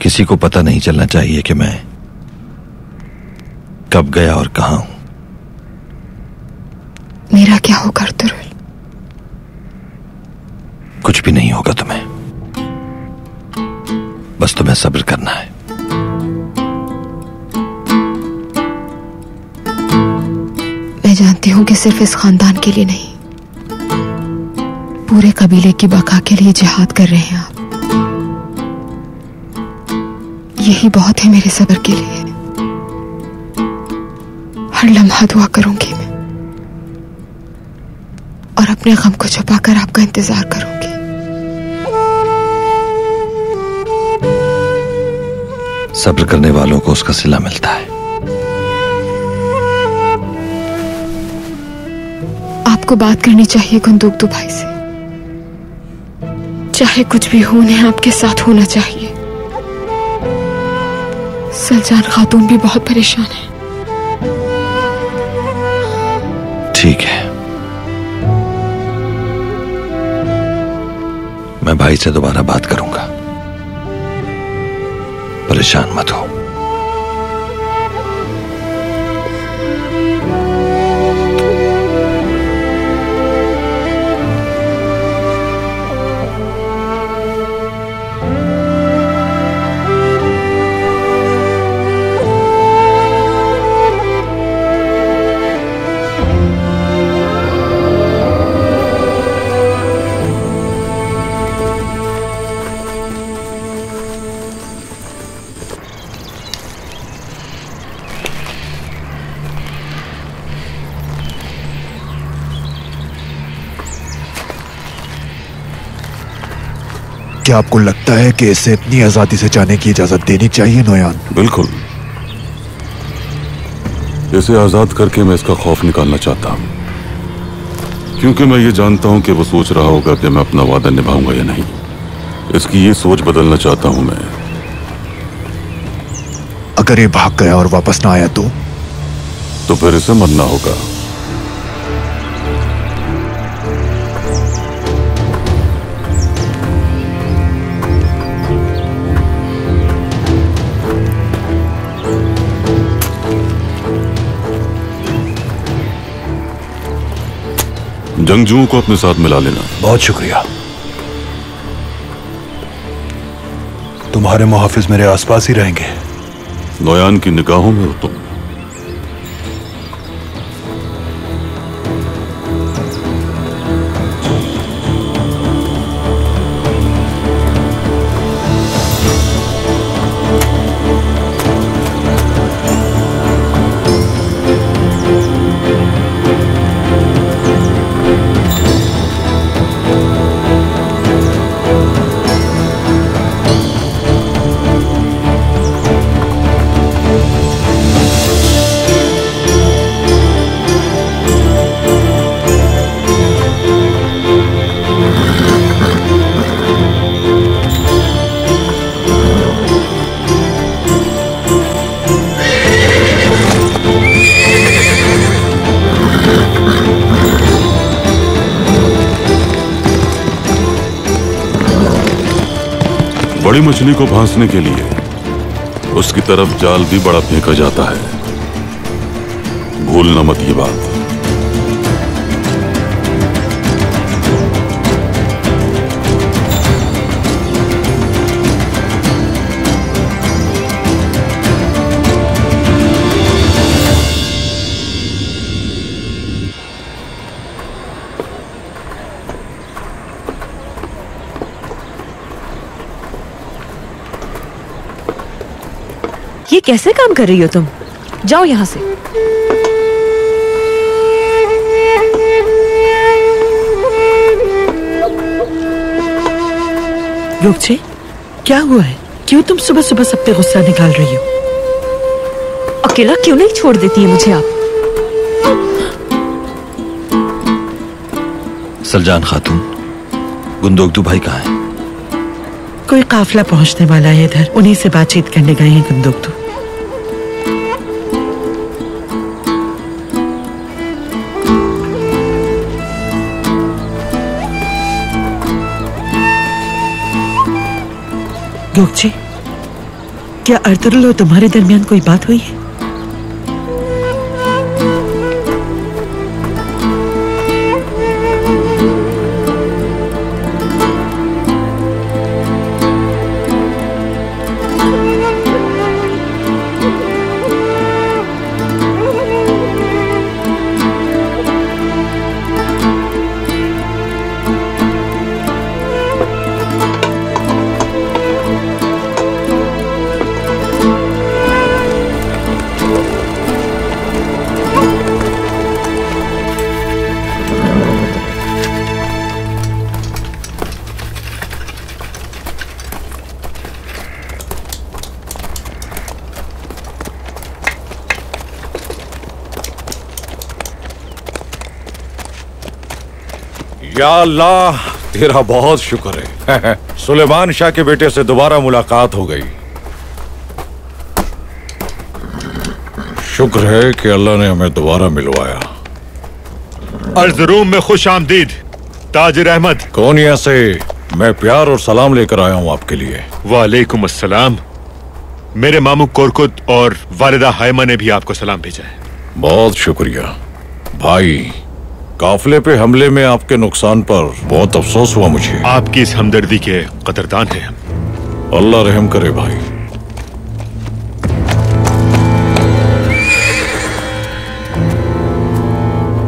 किसी को पता नहीं चलना चाहिए कि मैं कब गया और कहां हूं। मेरा क्या होगा अर्तुरुल? कुछ भी नहीं होगा तुम्हें, बस तुम्हें सब्र करना है। मैं जानती हूं कि सिर्फ इस खानदान के लिए नहीं, पूरे कबीले की बका के लिए जिहाद कर रहे हैं आप। यही बहुत है मेरे सब्र के लिए। हर लम्हा दुआ करूंगी मैं, और अपने गम को छुपाकर आपका इंतजार करूंगी। सब्र करने वालों को उसका सिला मिलता है। आपको बात करनी चाहिए गुंदुकदू भाई से। चाहे कुछ भी हो, उन्हें आपके साथ होना चाहिए। सलजान खातून भी बहुत परेशान है। ठीक है, मैं भाई से दोबारा बात करूंगा, परेशान मत हो। क्या आपको लगता है कि इसे इतनी आजादी से जाने की इजाजत देनी चाहिए नोयान? बिल्कुल। इसे आजाद करके मैं इसका खौफ निकालना चाहता हूं, क्योंकि मैं ये जानता हूं कि वो सोच रहा होगा कि मैं अपना वादा निभाऊंगा या नहीं। इसकी ये सोच बदलना चाहता हूं मैं। अगर ये भाग गया और वापस ना आया तो फिर इसे मरना होगा। जंगजुओं को अपने साथ मिला लेना। बहुत शुक्रिया। तुम्हारे मुहाफिज मेरे आसपास ही रहेंगे। नोयान की निगाहों में हो तुम। बड़ी मछली को फांसने के लिए उसकी तरफ जाल भी बड़ा फेंका जाता है। भूलना मत ये बात। ये कैसे काम कर रही हो तुम? जाओ यहाँ से। योगचे, क्या हुआ है? क्यों तुम सुबह सुबह सब पे गुस्सा निकाल रही हो? अकेला क्यों नहीं छोड़ देती है मुझे आप? सलजान खातून, गुंदोगदू भाई कहाँ है? कोई काफिला पहुंचने वाला है इधर, उन्हीं से बातचीत करने गए हैं गुंदोगदू। योगचे, क्या अर्तुरुल और तुम्हारे दरमियान कोई बात हुई है? या अल्लाह, तेरा बहुत शुक्र है। सुलेमान शाह के बेटे से दोबारा मुलाकात हो गई। शुक्र है कि अल्लाह ने हमें दोबारा मिलवाया। अर्ज़ रूम में खुश आमदीद ताजिर अहमद। कौन यहाँ से? मैं प्यार और सलाम लेकर आया हूँ आपके लिए। वालेकुम अस्सलाम। मेरे मामू कोरकुत और वालिदा हायमा ने भी आपको सलाम भेजा है। बहुत शुक्रिया भाई। काफिले पे हमले में आपके नुकसान पर बहुत अफसोस हुआ मुझे। आपकी इस हमदर्दी के कदरदान हैं हम। अल्लाह रहम करे भाई।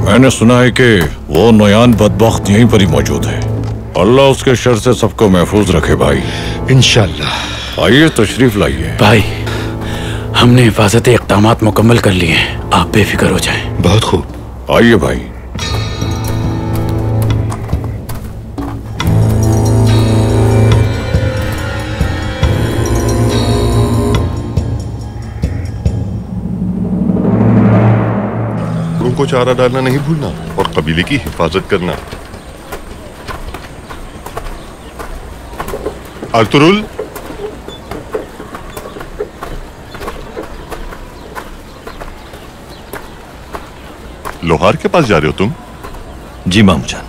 मैंने सुना है कि वो नयान बदबख्त यहीं पर ही मौजूद है। अल्लाह उसके शर से सबको महफूज रखे भाई। इंशाल्लाह। आइए तशरीफ लाइए भाई। हमने हिफाजती इक़दामात मुकम्मल कर लिए हैं, आप बेफिक्र हो जाएं। बहुत खूब। आइए भाई। को चारा डालना नहीं भूलना और कबीले की हिफाजत करना। अर्तुरुल, लोहार के पास जा रहे हो तुम? जी मामूजान।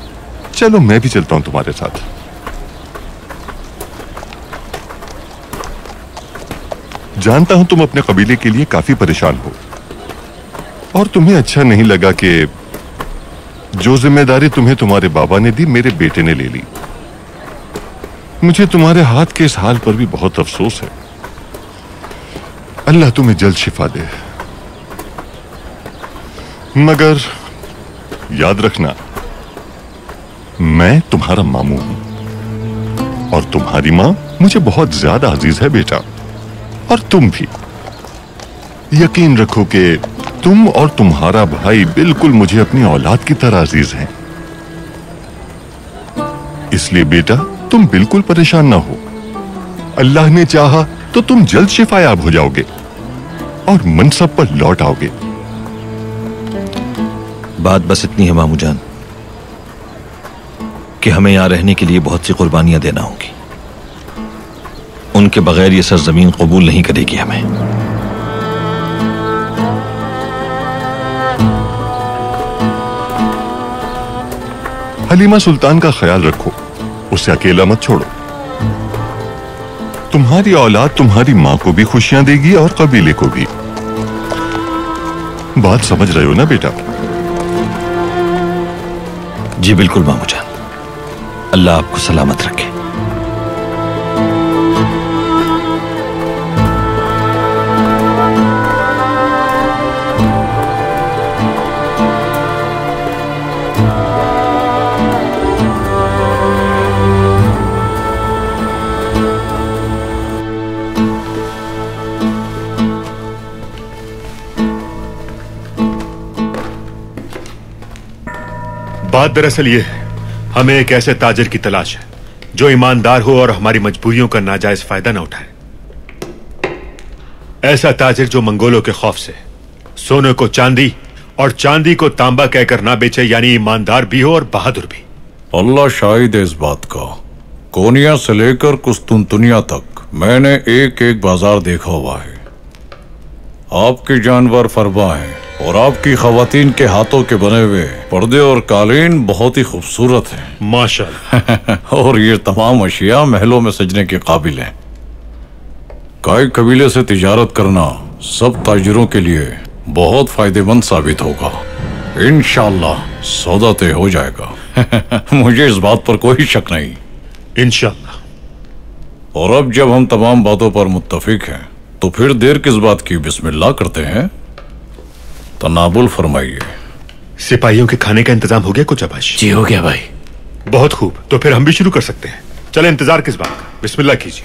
चलो मैं भी चलता हूं तुम्हारे साथ। जानता हूं तुम अपने कबीले के लिए काफी परेशान हो और तुम्हें अच्छा नहीं लगा कि जो जिम्मेदारी तुम्हें तुम्हारे बाबा ने दी मेरे बेटे ने ले ली। मुझे तुम्हारे हाथ के इस हाल पर भी बहुत अफसोस है। अल्लाह तुम्हें जल्द शिफा दे। मगर याद रखना, मैं तुम्हारा मामू हूं और तुम्हारी मां मुझे बहुत ज्यादा अजीज है बेटा। और तुम भी यकीन रखो कि तुम और तुम्हारा भाई बिल्कुल मुझे अपनी औलाद की तरह अजीज हैं। इसलिए बेटा तुम बिल्कुल परेशान ना हो। अल्लाह ने चाहा तो तुम जल्द शिफायाब हो जाओगे और मनसब पर लौट आओगे। बात बस इतनी है मामूजान कि हमें यहां रहने के लिए बहुत सी कुर्बानियां देना होगी। उनके बगैर ये सरजमीन कबूल नहीं करेगी हमें। हलीमा सुल्तान का ख्याल रखो, उसे अकेला मत छोड़ो। तुम्हारी औलाद तुम्हारी माँ को भी खुशियां देगी और कबीले को भी। बात समझ रहे हो ना बेटा? जी बिल्कुल मामूजान, अल्लाह आपको सलामत रखे। बात दरअसल ये है, हमें एक ऐसे ताजिर की तलाश है जो ईमानदार हो और हमारी मजबूरियों का नाजायज फायदा ना उठाए। ऐसा ताजिर जो मंगोलों के खौफ से सोने को चांदी और चांदी को तांबा कहकर ना बेचे, यानी ईमानदार भी हो और बहादुर भी। अल्लाह शाहिद है इस बात का। कोनिया से लेकर कुस्तुनतुनिया तक मैंने एक एक बाजार देखा हुआ है। आपके जानवर फरबा हैं और आपकी खवातीन के हाथों के बने हुए पर्दे और कालीन बहुत ही खूबसूरत हैं। माशाअल्लाह। और ये तमाम अशिया महलों में सजने के काबिल हैं। काय कबीले से तिजारत करना सब ताजिरों के लिए बहुत फायदेमंद साबित होगा। इंशाअल्लाह सौदा तय हो जाएगा। मुझे इस बात पर कोई शक नहीं। इंशाअल्लाह। और अब जब हम तमाम बातों पर मुत्तफिक हैं तो फिर देर किस बात की, बिस्मिल्लाह करते हैं। तनाबुल फरमाइए। सिपाहियों के खाने का इंतजाम हो गया कुछ अबाश? जी हो गया भाई। बहुत खूब, तो फिर हम भी शुरू कर सकते हैं। चले, इंतजार किस बात का, बिस्मिल्लाह कीजिए।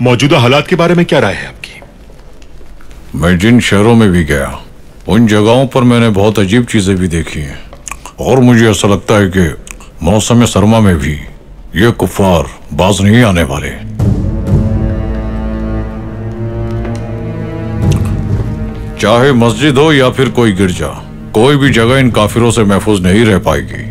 मौजूदा हालात के बारे में क्या राय है आपकी? मैं जिन शहरों में भी गया उन जगहों पर मैंने बहुत अजीब चीजें भी देखी हैं और मुझे ऐसा लगता है कि मौसम सरमा में भी ये कुफार बाज नहीं आने वाले। चाहे मस्जिद हो या फिर कोई गिरजा, कोई भी जगह इन काफिरों से महफूज नहीं रह पाएगी।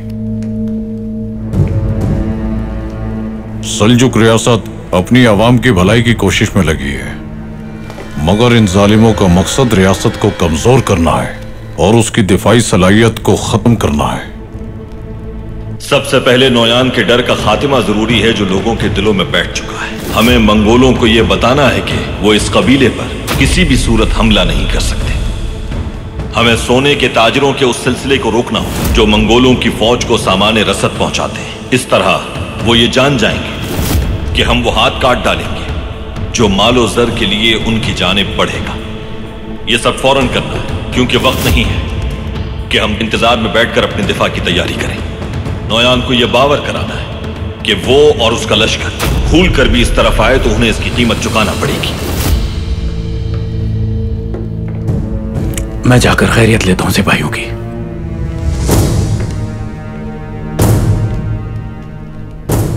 सल्जुक रियासत अपनी आवाम की भलाई की कोशिश में लगी है, मगर इन जालिमों का मकसद रियासत को कमजोर करना है और उसकी दिफाई सलाहियत को खत्म करना है। सबसे पहले नौयान के डर का खात्मा जरूरी है जो लोगों के दिलों में बैठ चुका है। हमें मंगोलों को यह बताना है कि वो इस कबीले पर किसी भी सूरत हमला नहीं कर सकते। हमें सोने के ताजरों के उस सिलसिले को रोकना हो जो मंगोलों की फौज को सामान्य रसद पहुंचाते हैं। इस तरह वो ये जान जाएंगे कि हम वो हाथ काट डालेंगे जो मालो जर के लिए उनकी जानिब बढ़ेगा। ये सब फौरन करना है क्योंकि वक्त नहीं है कि हम इंतजार में बैठकर अपने दिफा की तैयारी करें। नौयान को यह बावर कराना है कि वो और उसका लश्कर भूल कर भी इस तरफ आए तो उन्हें इसकी कीमत चुकाना पड़ेगी। मैं जाकर खैरियत लेता हूं सिपाहियों की।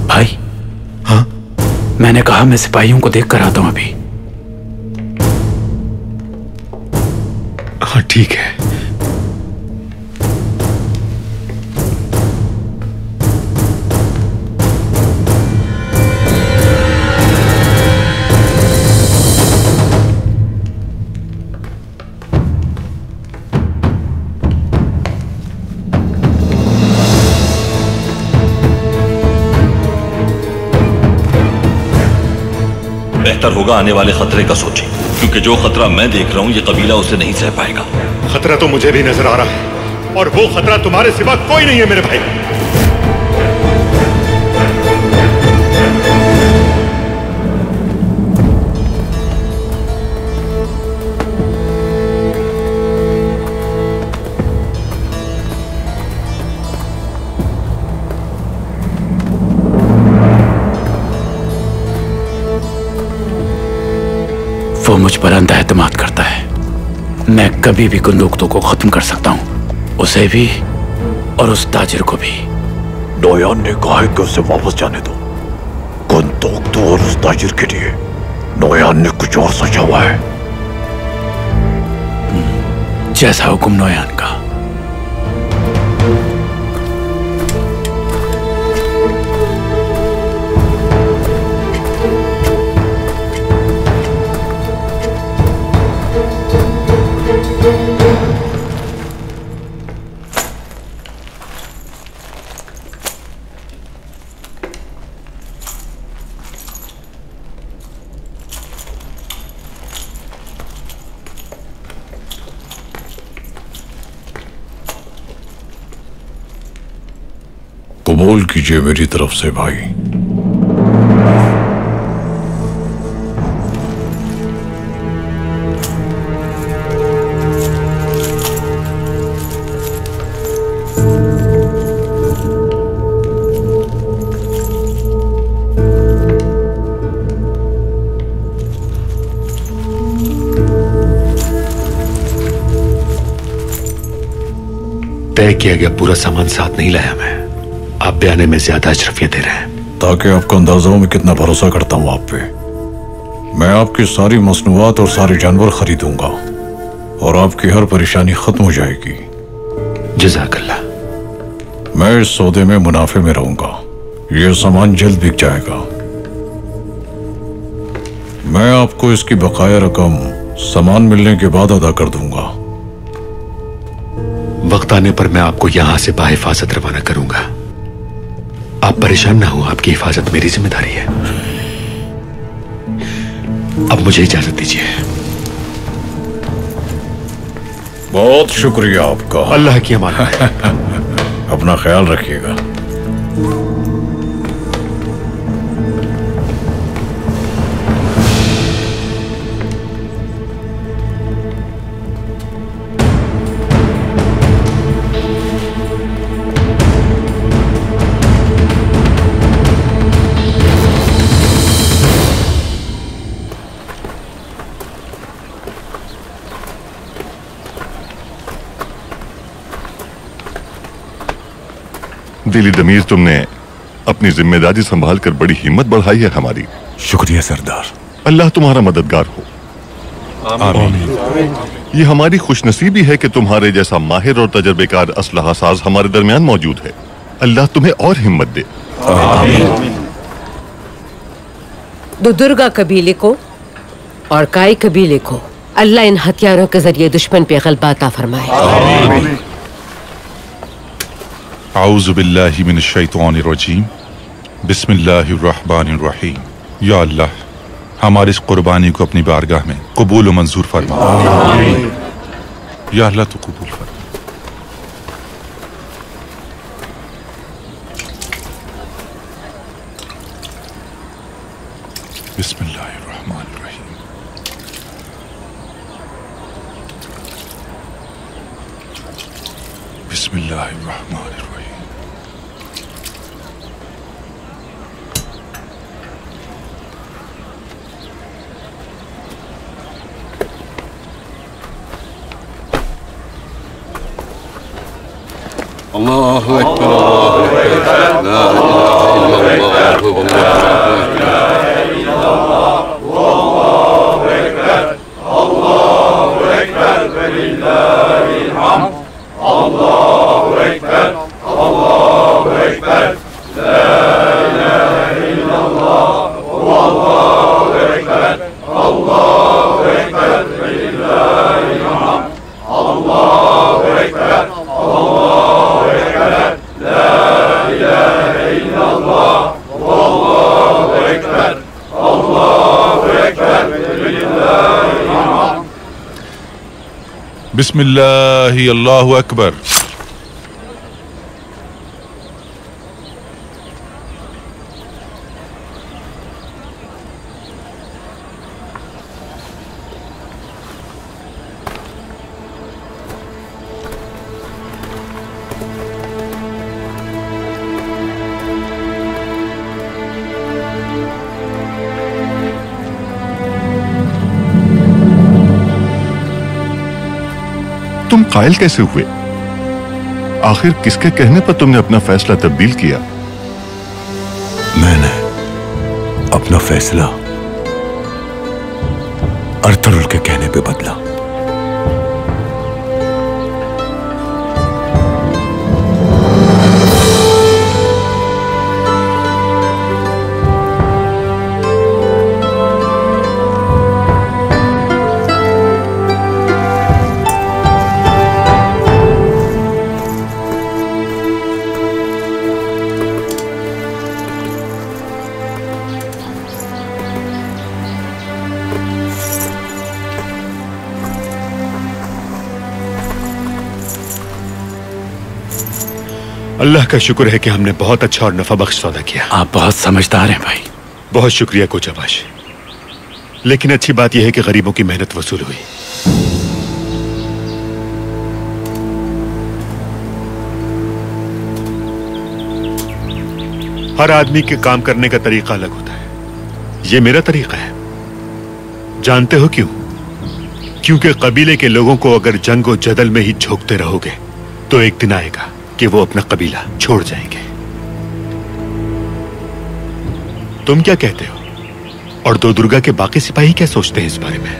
भाई। हाँ? मैंने कहा मैं सिपाहियों को देख कर आता हूं अभी। हाँ ठीक है। बेहतर होगा आने वाले खतरे का सोचें, क्योंकि जो खतरा मैं देख रहा हूं ये कबीला उसे नहीं सह पाएगा। खतरा तो मुझे भी नजर आ रहा है और वो खतरा तुम्हारे सिवा कोई नहीं है मेरे भाई। वो मुझ पर अंधा एतमाद करता है। मैं कभी भी कुंदुक्तों को खत्म कर सकता हूं, उसे भी और उस ताजिर को भी। नौयान ने कहा है कि उसे वापस जाने दो। कुंदुक्तों और उस ताजिर के लिए नौयान ने कुछ और सोचा हुआ है। जैसा हुक्म नौयान का। कबूल कीजिए मेरी तरफ से भाई। तय किया गया पूरा सामान साथ नहीं लाया मैं। आप बयाने में ज्यादा अशरफियत दे रहे हैं। ताकि आपको अंदाजा हो मैं कितना भरोसा करता हूँ आप पे। मैं आपकी सारी मसनूआत और सारे जानवर खरीदूंगा और आपकी हर परेशानी खत्म हो जाएगी। जज़ाकल्लाह। मैं इस सौदे में मुनाफे में रहूंगा। यह सामान जल्द बिक जाएगा। मैं आपको इसकी बकाया रकम सामान मिलने के बाद अदा कर दूंगा। वक्त आने पर मैं आपको यहां से बाहिफाजत रवाना करूंगा। आप परेशान ना हो, आपकी हिफाजत मेरी जिम्मेदारी है। अब मुझे इजाजत दीजिए। बहुत शुक्रिया आपका। अल्लाह की अमानत है। अपना ख्याल रखिएगा। दिली दमीर, तुमने अपनी जिम्मेदारी संभाल कर बड़ी हिम्मत बढ़ाई है हमारी। शुक्रिया सरदार। अल्लाह तुम्हारा मददगार हो। आमीन। ये हमारी खुशनसीबी है कि तुम्हारे जैसा माहिर और तजर्बेकार असलहा साज हमारे दरमियान मौजूद है। अल्लाह तुम्हें और हिम्मत दे। दुर्गा कबीले को और काई कबीले को अल्लाह इन हथियारों के जरिए दुश्मन पे गलबा अता फरमाए। औज़ु बिल्लाहि मिनश शैतानिर रजीम। बिस्मिल्लाहिर रहमानिर रहीम। या अल्लाह, हमारी इस कुर्बानी को अपनी बारगाह में कबूल और मंजूर फरमा। या अल्लाह, तो कबूल फरमा। बिस्मिल्लाहिर रहमानिर रहीम। बिस्मिल्लाहिर रहमानिर रहीम। अल्लाहु अकबर, अल्लाहु अकबर, ला इलाहा इल्लल्लाह, अल्लाहु अकबर, अल्लाहु अकबर, वलिल्लाहिल हम्द, अल्लाहु अकबर, अल्लाहु अकबर, ला इलाहा इल्लल्लाह, अल्लाहु अकबर, अल्लाहु अकबर, वलिल्लाहिल हम्द, अल्लाहु अकबर, बिस्मिल्लाहि अल्लाहु अकबर। तुम कायल कैसे हुए? आखिर किसके कहने पर तुमने अपना फैसला तब्दील किया? मैंने अपना फैसला अर्थरुल के कहने पे बदला। अल्लाह का शुक्र है कि हमने बहुत अच्छा और नफाबख्श सौदा किया। आप बहुत समझदार हैं भाई। बहुत शुक्रिया कोचाबाश। लेकिन अच्छी बात यह है कि गरीबों की मेहनत वसूल हुई। हर आदमी के काम करने का तरीका अलग होता है। यह मेरा तरीका है। जानते हो क्यों? क्योंकि कबीले के लोगों को अगर जंग और जदल में ही झोंकते रहोगे तो एक दिन आएगा कि वो अपना कबीला छोड़ जाएंगे। तुम क्या कहते हो? और दो दुर्गा के बाकी सिपाही क्या सोचते हैं इस बारे में?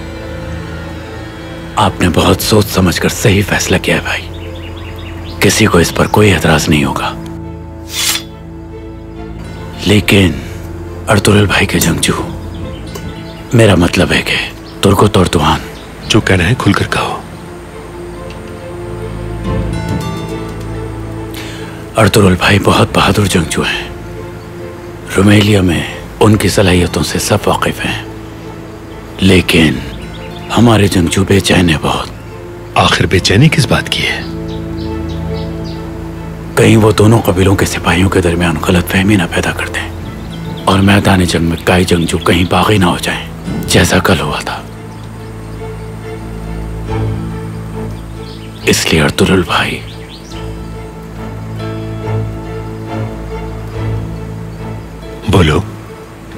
आपने बहुत सोच समझकर सही फैसला किया है भाई। किसी को इस पर कोई एतराज नहीं होगा। लेकिन अर्तुगरुल भाई के जंगजू, मेरा मतलब है कि तुर्को और तुहान, जो कहना है खुलकर कहो। अर्तुगरुल भाई बहुत बहादुर जंगजू हैं। रुमेलिया में उनकी सलाहियतों से सब वाकिफ हैं। लेकिन हमारे जंगजू बेचैन है बहुत। आखिर बेचैनी किस बात की है? कहीं वो दोनों कबीलों के सिपाहियों के दरमियान गलतफहमी ना पैदा कर दें और मैदान जंग में कई जंगजू कहीं बागी ना हो जाएं, जैसा कल हुआ था। इसलिए अर्तुगरुल भाई, बोलो,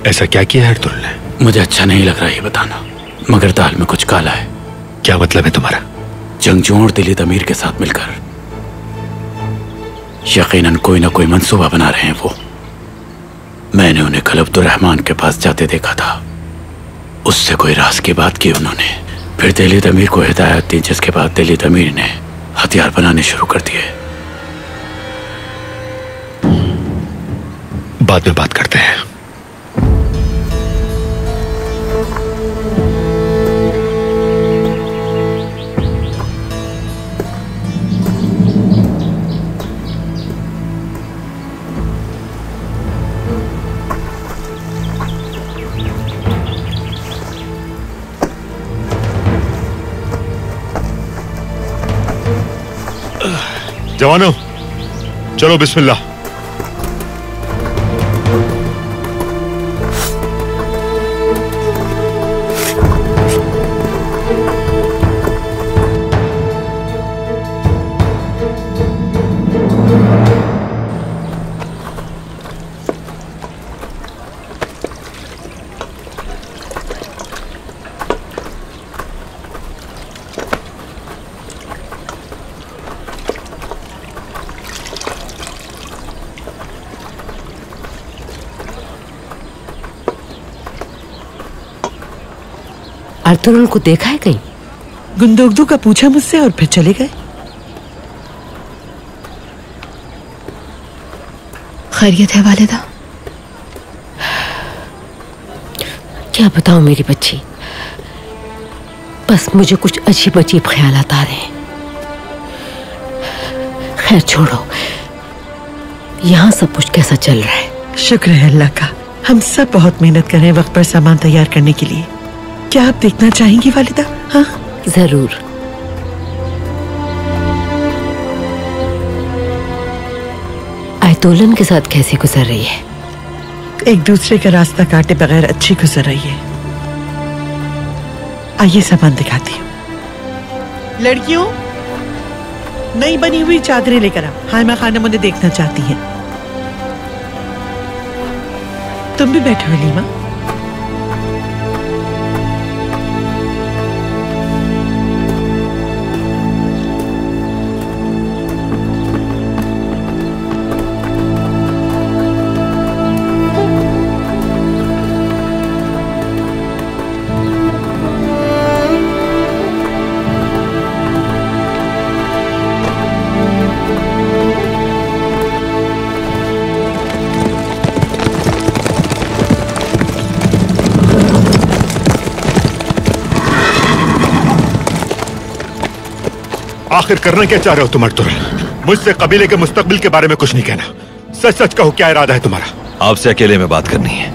ऐसा क्या किया है अर्तुगरुल ने? मुझे अच्छा नहीं लग रहा ये बताना, मगर दाल में कुछ काला है। क्या मतलब है तुम्हारा? जंगजुओं और दिलीत अमीर के साथ मिलकर यकीनन कोई ना कोई मंसूबा बना रहे हैं वो। मैंने उन्हें कल अब्दुर्रहमान के पास जाते देखा था। उससे कोई राज की बात की उन्होंने, फिर दिलीत अमीर को हिदायत दी, जिसके बाद दिलीत अमीर ने हथियार बनाने शुरू कर दिए। बाद में बात करते हैं। जवानों, चलो बिस्मिल्लाह। अर्तुगरुल को देखा है कहीं? गुंदोगदू का पूछा मुझसे और फिर चले गए। खैरियत है वालिदा? क्या बताऊं मेरी बच्ची, बस मुझे कुछ अजीब अजीब ख्यालात आ रहे हैं। खैर छोड़ो, यहाँ सब कुछ कैसा चल रहा है? शुक्र है अल्लाह का। हम सब बहुत मेहनत कर रहे हैं वक्त पर सामान तैयार करने के लिए। क्या आप देखना चाहेंगी वालिदा? हाँ जरूर। आयतोलन के साथ कैसी गुजर रही है? एक दूसरे का रास्ता काटे बगैर अच्छी गुजर रही है। आइए सामान दिखाती हूँ। लड़कियों, नई बनी हुई चादरें लेकर आओ। हाइमा खानम उन्हें देखना चाहती हैं। तुम भी बैठो हलीमा। आखिर करना क्या चाह रहे हो तुम अर्तुगरुल? मुझसे कबीले के मुस्तकबिल के बारे में कुछ नहीं कहना। सच सच कहो, क्या इरादा है तुम्हारा? आपसे अकेले में बात करनी है।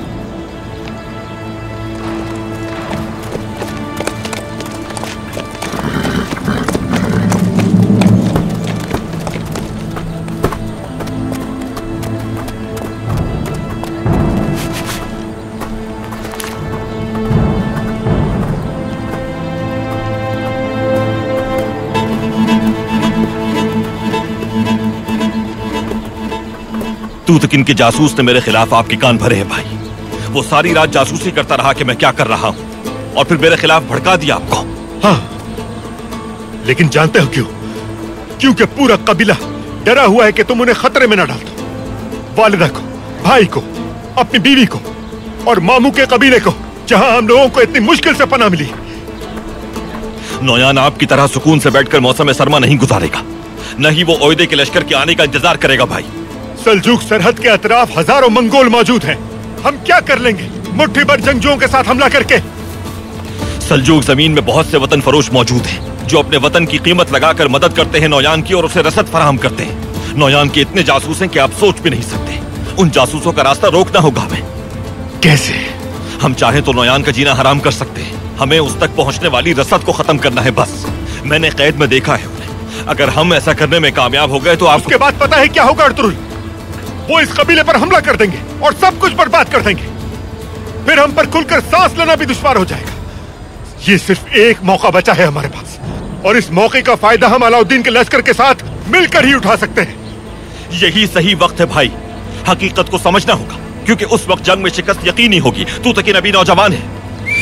तूतकिन के जासूस ने मेरे खिलाफ आपके कान भरे हैं भाई। वो सारी रात जासूसी करता रहा कि मैं क्या कर रहा हूं, और फिर मेरे खिलाफ भड़का दिया आपको। हाँ, लेकिन जानते हो क्यों? क्योंकि पूरा कबीला डरा हुआ है कि तुम उन्हें खतरे में न डाल दो। वालिदा को, भाई को, अपनी बीवी को और मामू के कबीले को, जहां हम लोगों को इतनी मुश्किल से पनाह मिली। नौयान आपकी तरह सुकून से बैठकर मौसम सरमा नहीं गुजारेगा, न ही वो ओयदे के लश्कर के आने का इंतजार करेगा भाई। सल्जूक सरहद के अतराफ हजारों मंगोल मौजूद हैं। हम क्या कर लेंगे मुट्ठी भर जंगजुओं के साथ हमला करके? सल्जूक जमीन में बहुत से वतन फरोश मौजूद हैं जो अपने वतन की कीमत लगाकर मदद करते हैं नौयान की और उसे रसद फराहम करते हैं। नौयान के इतने जासूस हैं कि आप सोच भी नहीं सकते। उन जासूसों का रास्ता रोकना होगा हमें। कैसे? हम चाहें तो नौयान का जीना हराम कर सकते हैं। हमें उस तक पहुंचने वाली रसद को खत्म करना है बस। मैंने कैद में देखा है उन्हें। अगर हम ऐसा करने में कामयाब हो गए तो आपके बाद पता है क्या होगा अर्तुरुल? वो इस कबीले पर हमला कर देंगे और सब कुछ बर्बाद कर देंगे। फिर हम पर खुलकर सांस लेना भी दुश्वार हो जाएगा। ये सिर्फ एक मौका बचा है हमारे पास, और इस मौके का फायदा हम अलाउद्दीन के लश्कर के साथ मिलकर ही उठा सकते हैं। यही सही वक्त है भाई। हकीकत को समझना होगा, क्योंकि उस वक्त जंग में शिकस्त यकीनी होगी। तूतकिन अभी नौजवान है,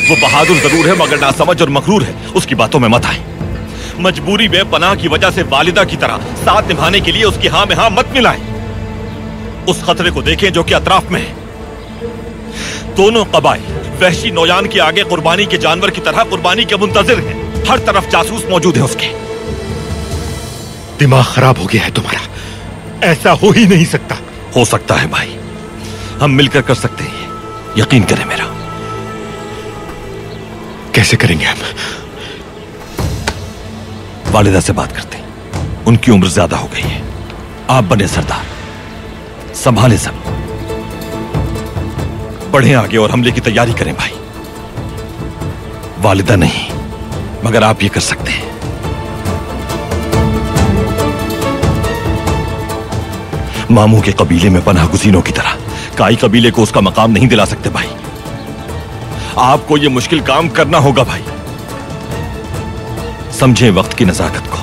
वो बहादुर जरूर है मगर नासमझ और मगरूर है। उसकी बातों में मत आए। मजबूरी में पनाह की वजह से वालिदा की तरह साथ निभाने के लिए उसकी हाँ में हाँ मत मिलाएं। उस खतरे को देखें जो कि अतराफ में है। दोनों कबाइल वहशी नौयान के आगे कुर्बानी के जानवर की तरह कुर्बानी के मुंतजिर हैं। हर तरफ जासूस मौजूद है उसके। दिमाग खराब हो गया है तुम्हारा। ऐसा हो ही नहीं सकता। हो सकता है भाई, हम मिलकर कर सकते हैं, यकीन करें मेरा। कैसे करेंगे हम? वालिदा से बात करते हैं। उनकी उम्र ज्यादा हो गई है। आप बने सरदार, संभाले सब। बढ़े आगे और हमले की तैयारी करें भाई। वालिदा नहीं मगर आप ये कर सकते हैं। मामू के कबीले में पनाह गुज़ीनों की तरह काई कबीले को उसका मकाम नहीं दिला सकते भाई। आपको ये मुश्किल काम करना होगा भाई। समझें वक्त की नजाकत को।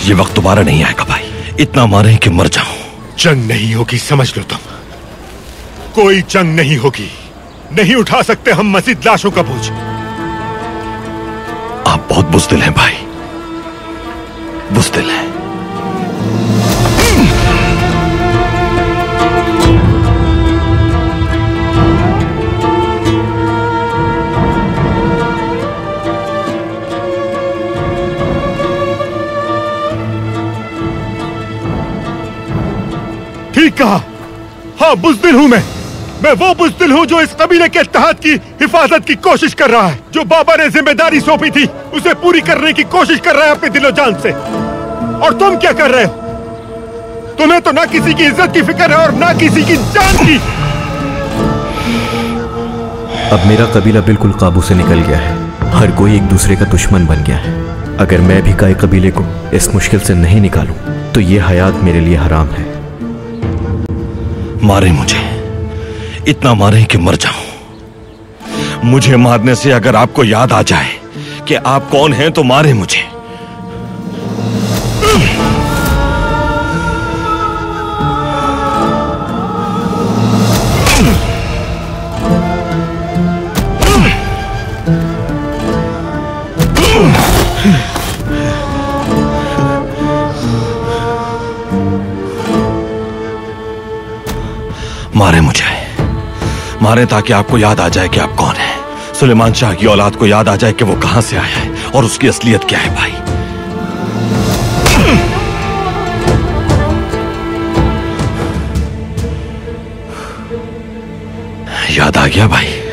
ये वक्त दोबारा नहीं आएगा भाई। इतना मारे कि मर जाऊं। जंग नहीं होगी, समझ लो तुम। कोई जंग नहीं होगी। नहीं उठा सकते हम मजीद लाशों का बोझ। आप बहुत बुज़दिल हैं भाई, बुज़दिल हैं। ठीक कहा। हाँ, बुज़दिल हूं मैं वो बुज़दिल हूं जो इस कबीले के इत्तेहाद की हिफाजत की कोशिश कर रहा है। जो बाबा ने जिम्मेदारी सौंपी थी उसे पूरी करने की कोशिश कर रहा है अपने दिलो जान से। और तुम क्या कर रहे हो? तुम्हें तो ना किसी की इज्जत की फिक्र है और ना किसी की जान की। अब मेरा कबीला बिल्कुल काबू से निकल गया है। हर कोई एक दूसरे का दुश्मन बन गया है। अगर मैं भी काई कबीले को इस मुश्किल से नहीं निकालूं तो ये हयात मेरे लिए हराम है। मारे मुझे, इतना मारे कि मर जाऊं। मुझे मारने से अगर आपको याद आ जाए कि आप कौन हैं तो मारे मुझे। मारे मुझे, मारे ताकि आपको याद आ जाए कि आप कौन हैं। सुलेमान शाह की औलाद को याद आ जाए कि वो कहां से आया है और उसकी असलियत क्या है भाई। याद आ गया भाई।